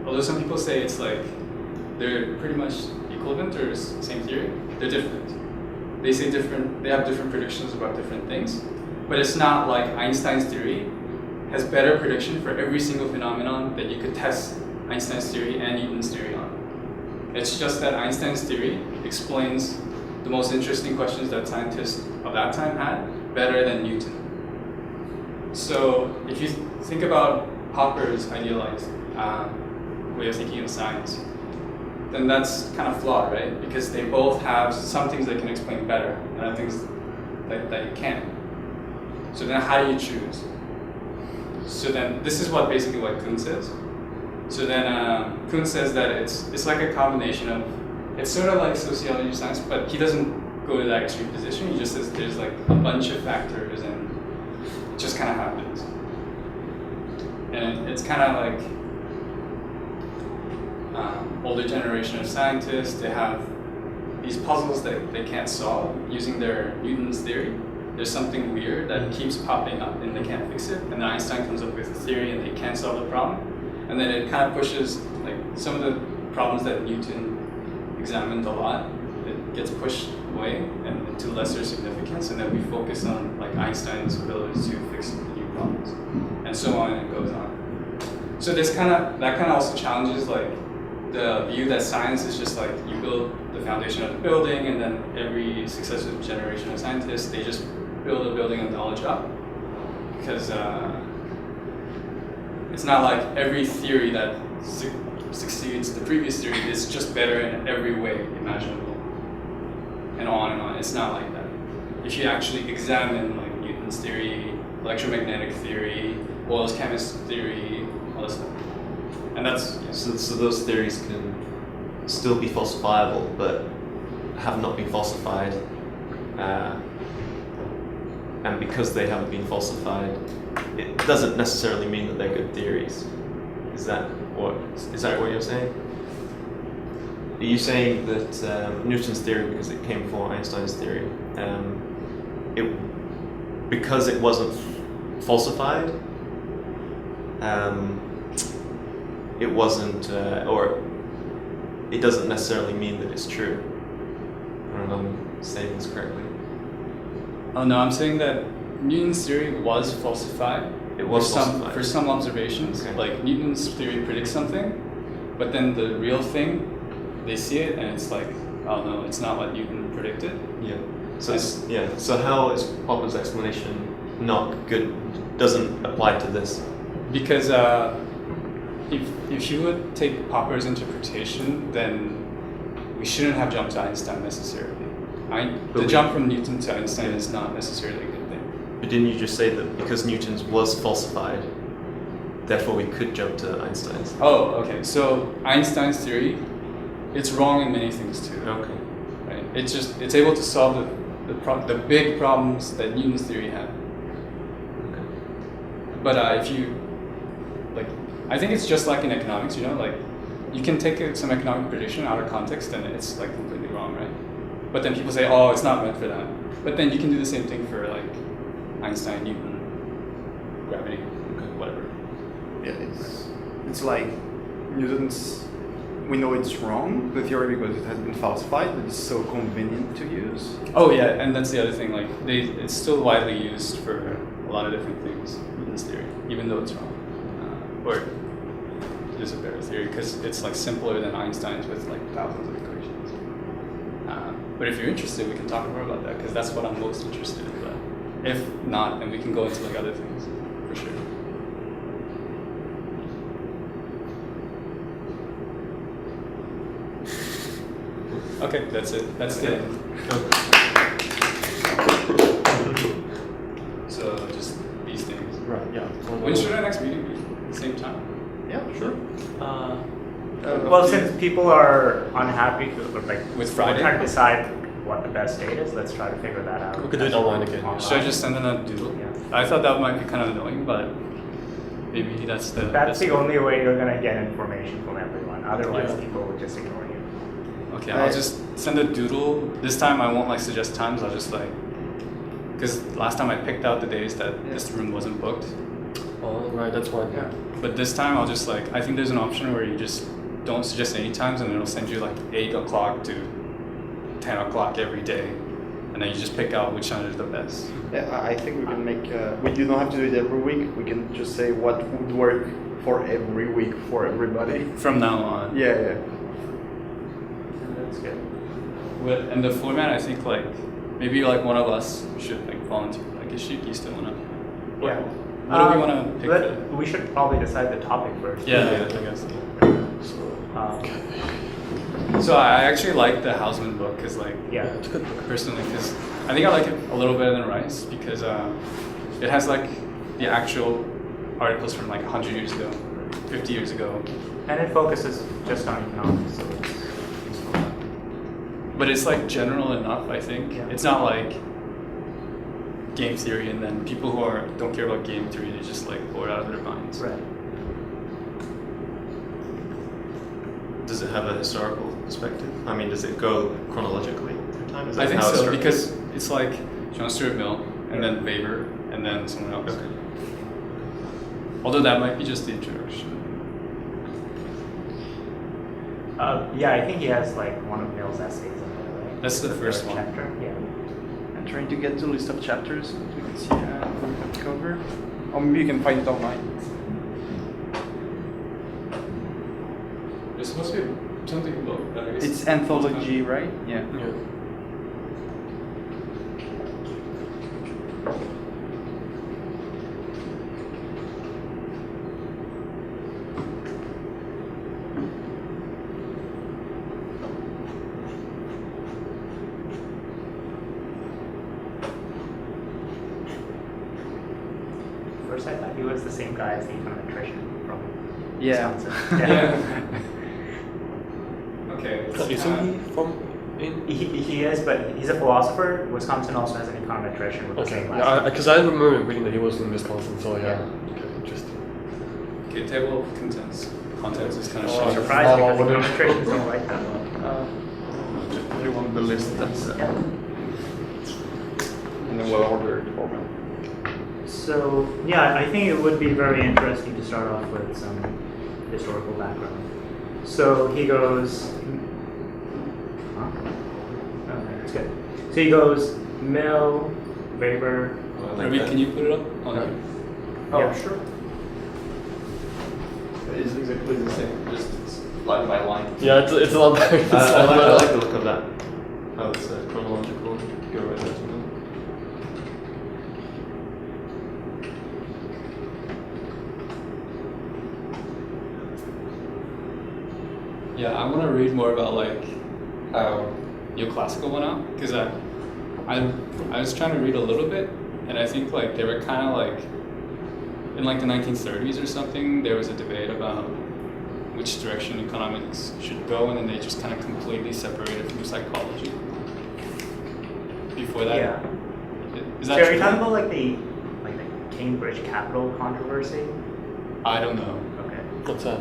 Although some people say it's like they're pretty much equivalent or same theory, they're different. They say different. They have different predictions about different things, but it's not like Einstein's theory has better prediction for every single phenomenon that you could test Einstein's theory and Newton's theory on. It's just that Einstein's theory explains the most interesting questions that scientists of that time had better than Newton. So if you think about Popper's idealized way of thinking of science, then that's kind of flawed, right? Because they both have some things they can explain better and other things that you can't. So then how do you choose? So then this is what basically what Kuhn says. So then Kuhn says that it's like a combination of, it's sort of like sociology of science, but he doesn't go to that extreme position. He just says there's like a bunch of factors and it just kind of happens. And it's kind of like older generation of scientists, they have these puzzles that they can't solve using their Newton's theory. There's something weird that keeps popping up and they can't fix it. And then Einstein comes up with a theory and they can't solve the problem. And then it kind of pushes like some of the problems that Newton examined a lot, it gets pushed away and into lesser significance, and then we focus on like Einstein's ability to fix the new problems, and so on, and it goes on. So that kind of also challenges like the view that science is just like you build the foundation of the building, and then every successive generation of scientists, they just build a building of knowledge up. Because it's not like every theory that succeeds the previous theory is just better in every way imaginable, and on and on. It's not like that. If you actually examine like Newton's theory, electromagnetic theory, Boyle's chemist theory, all this stuff, and that's So those theories can still be falsifiable, but have not been falsified, and because they haven't been falsified, it doesn't necessarily mean that they're good theories. Is that what you're saying? Are you saying that Newton's theory, because it came before Einstein's theory, because it wasn't falsified, it wasn't, or it doesn't necessarily mean that it's true? I don't know if I'm saying this correctly. Oh no, I'm saying that Newton's theory was falsified. It was falsified. For some observations. Okay. Like Newton's theory predicts something, but then the real thing, they see it and it's like, oh no, it's not what Newton predicted. Yeah. So So how is Popper's explanation not good? Doesn't apply to this? Because if you would take Popper's interpretation, then we shouldn't have jumped to Einstein necessarily. The jump from Newton to Einstein is not necessarily a good thing. But didn't you just say that because Newton's was falsified, therefore we could jump to Einstein's? Oh, okay. So Einstein's theory, it's wrong in many things too. Okay. Right? It's able to solve the big problems that Newton's theory had. Okay. But if you like, I think it's just like in economics. Like you can take some economic prediction out of context and it's like completely wrong, right? But then people say, oh, it's not meant for that. But then you can do the same thing for like Einstein, Newton, gravity, whatever. Yeah, it's like Newton's. We know it's wrong, the theory, because it has been falsified, but it's so convenient to use. Oh yeah, and that's the other thing. Like it's still widely used for a lot of different things. Newton's theory, even though it's wrong, or it is a better theory because it's like simpler than Einstein's with like thousands of equations. But if you're interested, we can talk more about that because that's what I'm most interested in. But if not, then we can go into like other things for sure. Okay, that's it. That's the end. So just these things. Right. Yeah. When should our next meeting be? Same time? Yeah, sure. Well, since people are unhappy With Friday? we're trying to decide what the best date is. Let's try to figure that out. We could do it online again. Should I just send in a doodle? Yeah. I thought that might be kind of annoying, but maybe that's the. That's the only way you're gonna get information from everyone. Otherwise, Yeah. people will just ignore you. Okay, I'll just send a doodle. This time I won't like suggest times. I'll just like, because last time I picked out the days that this room wasn't booked. Oh, right. That's why. Yeah. But this time I'll just like, I think there's an option where you just don't suggest any times and it'll send you like 8 o'clock to 10 o'clock every day. And then you just pick out which time is the best. Yeah, I think we can make. You don't have to do it every week. We can just say what would work for every week for everybody. From now on. Yeah. That's good. And the format, I think like, maybe like one of us should like volunteer. Like, is you still wanna? Yeah. What do we wanna pick? We should probably decide the topic first. Yeah, I guess. Um, So I actually like the Hausman book because like, yeah. It's a good book. personally, because I think I like it a little better than Rice because it has like the actual articles from like 100 years ago, 50 years ago. And it focuses just on economics, so it's useful. But it's like general enough, I think. Yeah. It's not like game theory and then people who don't care about game theory, they just like blow it out of their minds. Right. Does it have a historical perspective? I mean, does it go chronologically through time? Is I that think how it's so structured? because it's like John Stuart Mill and then Weber and then someone else. Okay. Although that might be just the introduction. Yeah, I think he has like one of Mill's essays in there, right? That's the first third one. chapter. Yeah. I'm trying to get the list of chapters so we can see what we have to cover. Or maybe you can find it online. There's supposed to be something about that. It's anthology, right? Yeah. Yeah. First, I thought he was the same guy as the econometrician from Yeah. Wisconsin. Okay. Isn't he from in? He is, but he's a philosopher. Wisconsin also has an econometrician with the Okay, same last name. yeah, because I remember reading that he was in Wisconsin, so yeah. Okay, interesting. Okay, table of contents. Contents is kind of Oh, I'm short. surprised Oh, because well, econometricians don't like that one. Do you want the list that's Yeah. in a well-ordered format? So yeah, I think it would be very interesting to start off with some historical background. So he goes, huh? Okay, that's good. So he goes Mill, Weber. Ravi, can you put it up? Oh, no. Oh, Yeah. sure. It's exactly the same, just it's line by line. Yeah, it's a lot better. I like the look of that. How it's chronological. Go right there. Yeah, I want to read more about like how neoclassical went out because I was trying to read a little bit and I think like they were kind of like in like the 1930s or something there was a debate about which direction economics should go and then they just kind of completely separated from psychology. Before that, Yeah. is So that are you true? talking about like the Cambridge Capital controversy? I don't know. Okay. What's that?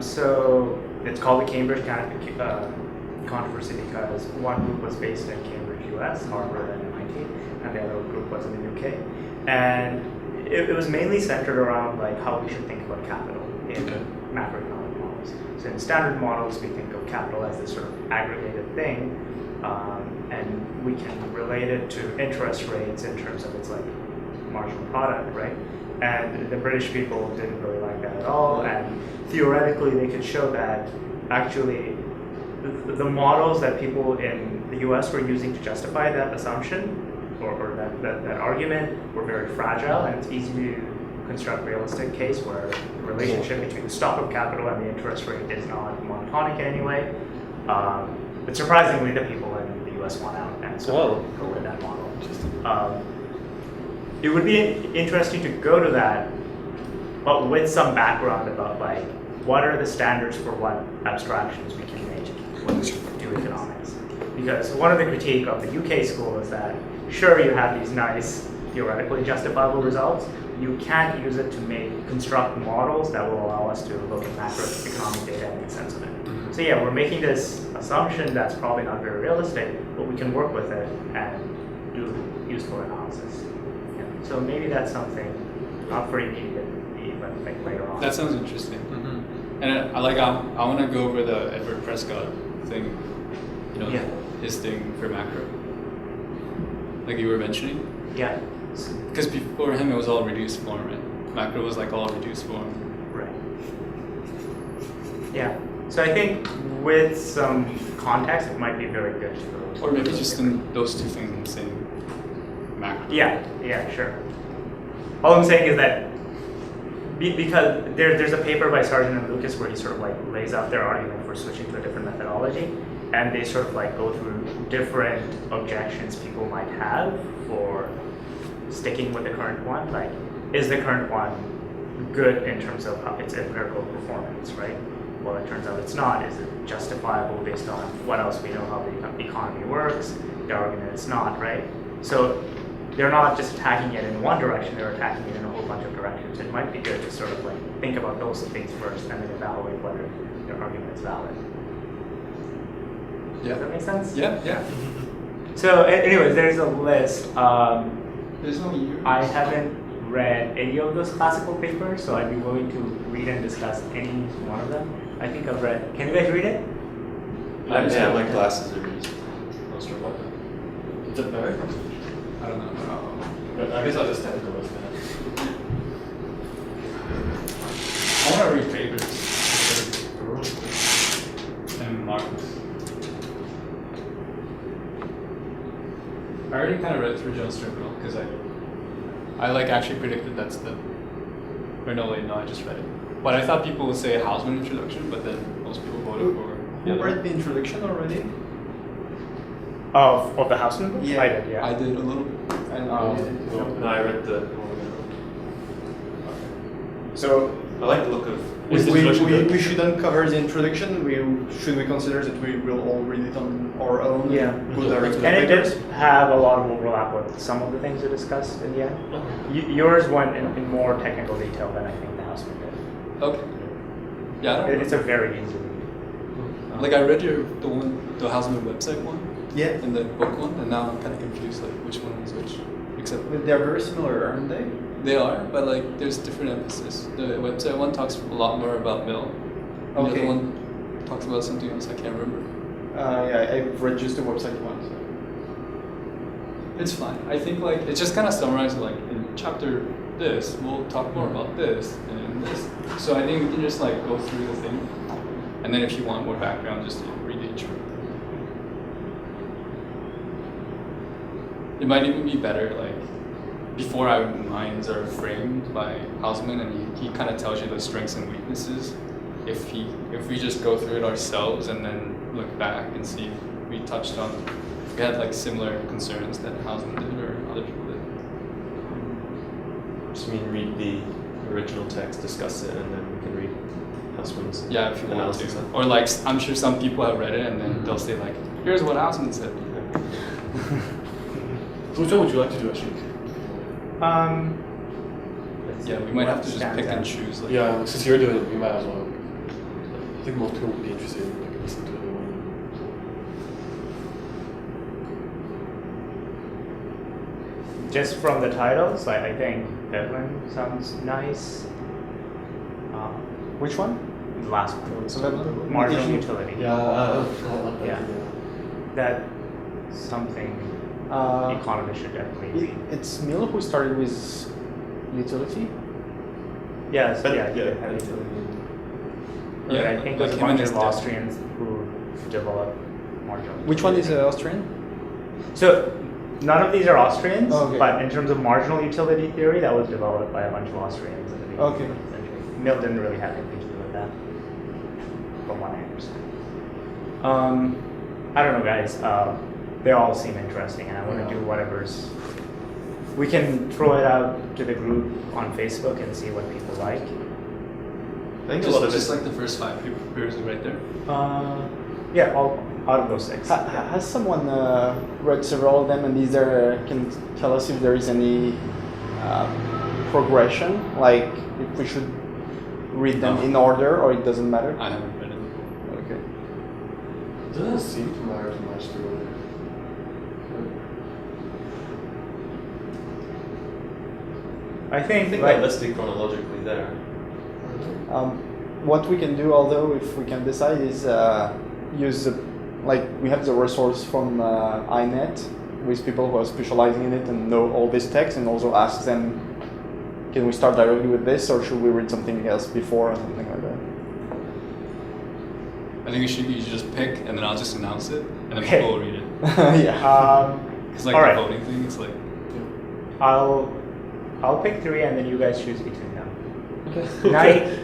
So it's called the Cambridge controversy because one group was based in Cambridge, US, Harvard, and MIT, and the other group was in the UK. And it was mainly centered around like how we should think about capital in Okay. macroeconomic models. So in standard models, we think of capital as this sort of aggregated thing, and we can relate it to interest rates in terms of its like marginal product, right? And the British people didn't really like that at all, and theoretically they could show that actually the models that people in the US were using to justify that assumption or that argument were very fragile, and it's easy to construct a realistic case where the relationship between the stock of capital and the interest rate is not monotonic in any way. But surprisingly, the people in the US won out and so go with that model. It would be interesting to go to that, but with some background about like what are the standards for what abstractions we can make when we do economics. Because one of the critique of the UK school is that sure you have these nice theoretically justifiable results, you can't use it to construct models that will allow us to look at macroeconomic data and make sense of it. So yeah, we're making this assumption that's probably not very realistic, but we can work with it and do useful analysis. Yeah. So maybe that's something not for immediate, but like later on. That sounds interesting. And I want to go over the Edward Prescott thing, you know, Yeah. his thing for macro, like you were mentioning. Yeah. Because before him it was all reduced form, and macro was like all reduced form. Right. Yeah. So I think with some context, it might be very good to go. Or maybe just in those two things in the same macro. Yeah. Yeah. Sure. All I'm saying is that because there's a paper by Sargent and Lucas where he sort of like lays out their argument for switching to a different methodology, and they sort of like go through different objections people might have for sticking with the current one. Like, is the current one good in terms of its empirical performance, right? Well, it turns out it's not. Is it justifiable based on what else we know how the economy works? The argument it's not, right? So they're not just attacking it in one direction, they're attacking it in a whole bunch of directions. It might be good to sort of like think about those things first and then evaluate whether their argument is valid. Yeah. Does that make sense? Yeah. Yeah. So anyways, there's a list. There's no year. I haven't read any of those classical papers, so I'd be willing to read and discuss any one of them. I think I've read. Can you guys read it? Yeah, my glasses are used. Most of them. Is it better? I don't know. I guess I'll just have to go with that. I want to read papers. read through Joe's terminal because I like actually predicted that's the. Or no, wait, no, I just read it. But I thought people would say Hausman introduction, but then most people voted for. You read the introduction already? Of the Houseman book? Yeah. I did, yeah. I did a little bit. And No, I read the. so I like the look of. we, Is the introduction good? we shouldn't cover the introduction. Should we consider that we will all read it on our own? Yeah. Put our And it papers? did have a lot of overlap with some of the things we discussed in the end. Yours went in more technical detail than I think the Houseman did. Okay. Yeah, I don't It's a very easy read. Like I read the Hausman website one, Yeah. and the book one, and now I'm kind of confused like which one is which. Except But they're very similar, aren't they? they are, but like there's different emphasis. The website one talks a lot more about Mill. And the Okay. other one talks about something else I can't remember. Yeah, I've read just the website one. So. It's fine. I think like it just kind of summarizes like in chapter this we'll talk more about this and in this. So I think we can just like go through the thing, and then if you want more background, just read the intro. It might even be better like before our minds are framed by Hausman, and he kind of tells you the strengths and weaknesses. If we just go through it ourselves and then look back and see if we touched on if we had like similar concerns that Hausman did or other people did. Just mean read the original text, discuss it, and then we can read Houseman's Yeah, if you want analysis. to. Or like I'm sure some people have read it and then they'll say like, here's what Hausman said. So which one would you like to do, Ashik? Yeah, we might have to just Stands pick and out. choose. Like, Yeah, since you're doing it, we might as well. I think most people would be interested in like listening to the one. Just from the titles, I think Veblen sounds nice. Which one? The last one. So Veblen? Marginal Utility. utility. Yeah, I like that. Yeah. That something economists should definitely read. It's Mill who started with utility. Yes, But- yeah, yeah, yeah, I utility. Yeah, But I think there's a like him and bunch his of dad. Austrians who developed marginal Which one is utility. Austrian? So none of these are Austrians, Okay. but in terms of marginal utility theory, that was developed by a bunch of Austrians in the beginning Okay. of the century. Mill didn't really have anything to do with that, from what I understand. I don't know, guys. They all seem interesting, and I want to do whatever's. We can throw it out to the group on Facebook and see what people like. I think a lot of just it. like the first 5 papers right there. Yeah, all out of those 6. Has someone read several of them, and is there can tell us if there is any progression, like if we should read them No. in order or it doesn't matter? I haven't read it. Okay. It doesn't seem to matter too much, really. I think, I think like, they're listed chronologically there. What we can do, although, if we can decide, is use like we have the resource from INET with people who are specializing in it and know all this text, and also ask them, can we start directly with this, or should we read something else before or something like that? I think it should be you just pick and then I'll just announce it and then Okay. people will read it. Yeah. Because like All the right. voting thing, it's like I'll pick 3 and then you guys choose between them. Okay. Knight,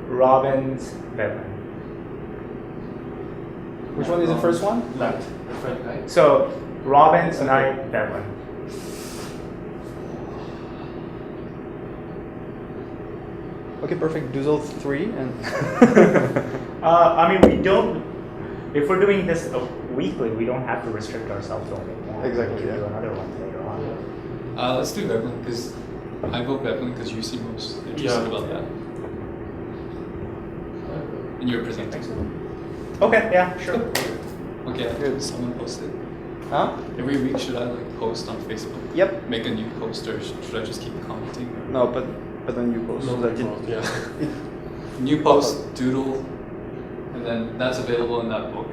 Robbins, Veblen. Which one is the first one? Knight. The French knight. So Robbins, Okay. Knight, Veblen. Okay, perfect. Do those 3 and. I mean, we don't. If we're doing this weekly, we don't have to restrict ourselves to only one. Exactly, We can yeah. do another one later on. let's do Veblen because I vote Veblen because you seem most interested Yeah. about that. And you're presenting. Okay. Yeah. Sure. Okay, Good. someone posted. Huh? Every week should I like post on Facebook? Yep. Make a new post or should I just keep commenting? No, but then you post. No, that yeah. New post, doodle, and then that's available in that book,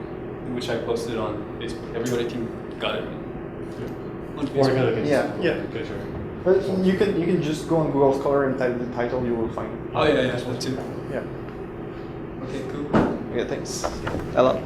which I posted on Facebook. Everybody can got it. On Or Facebook. kind of Yeah. Yeah. Okay, sure. But you can just go on Google Scholar and type the title, you will find. Oh yeah, that too. Yeah. Okay, cool. Okay, thanks. A lot.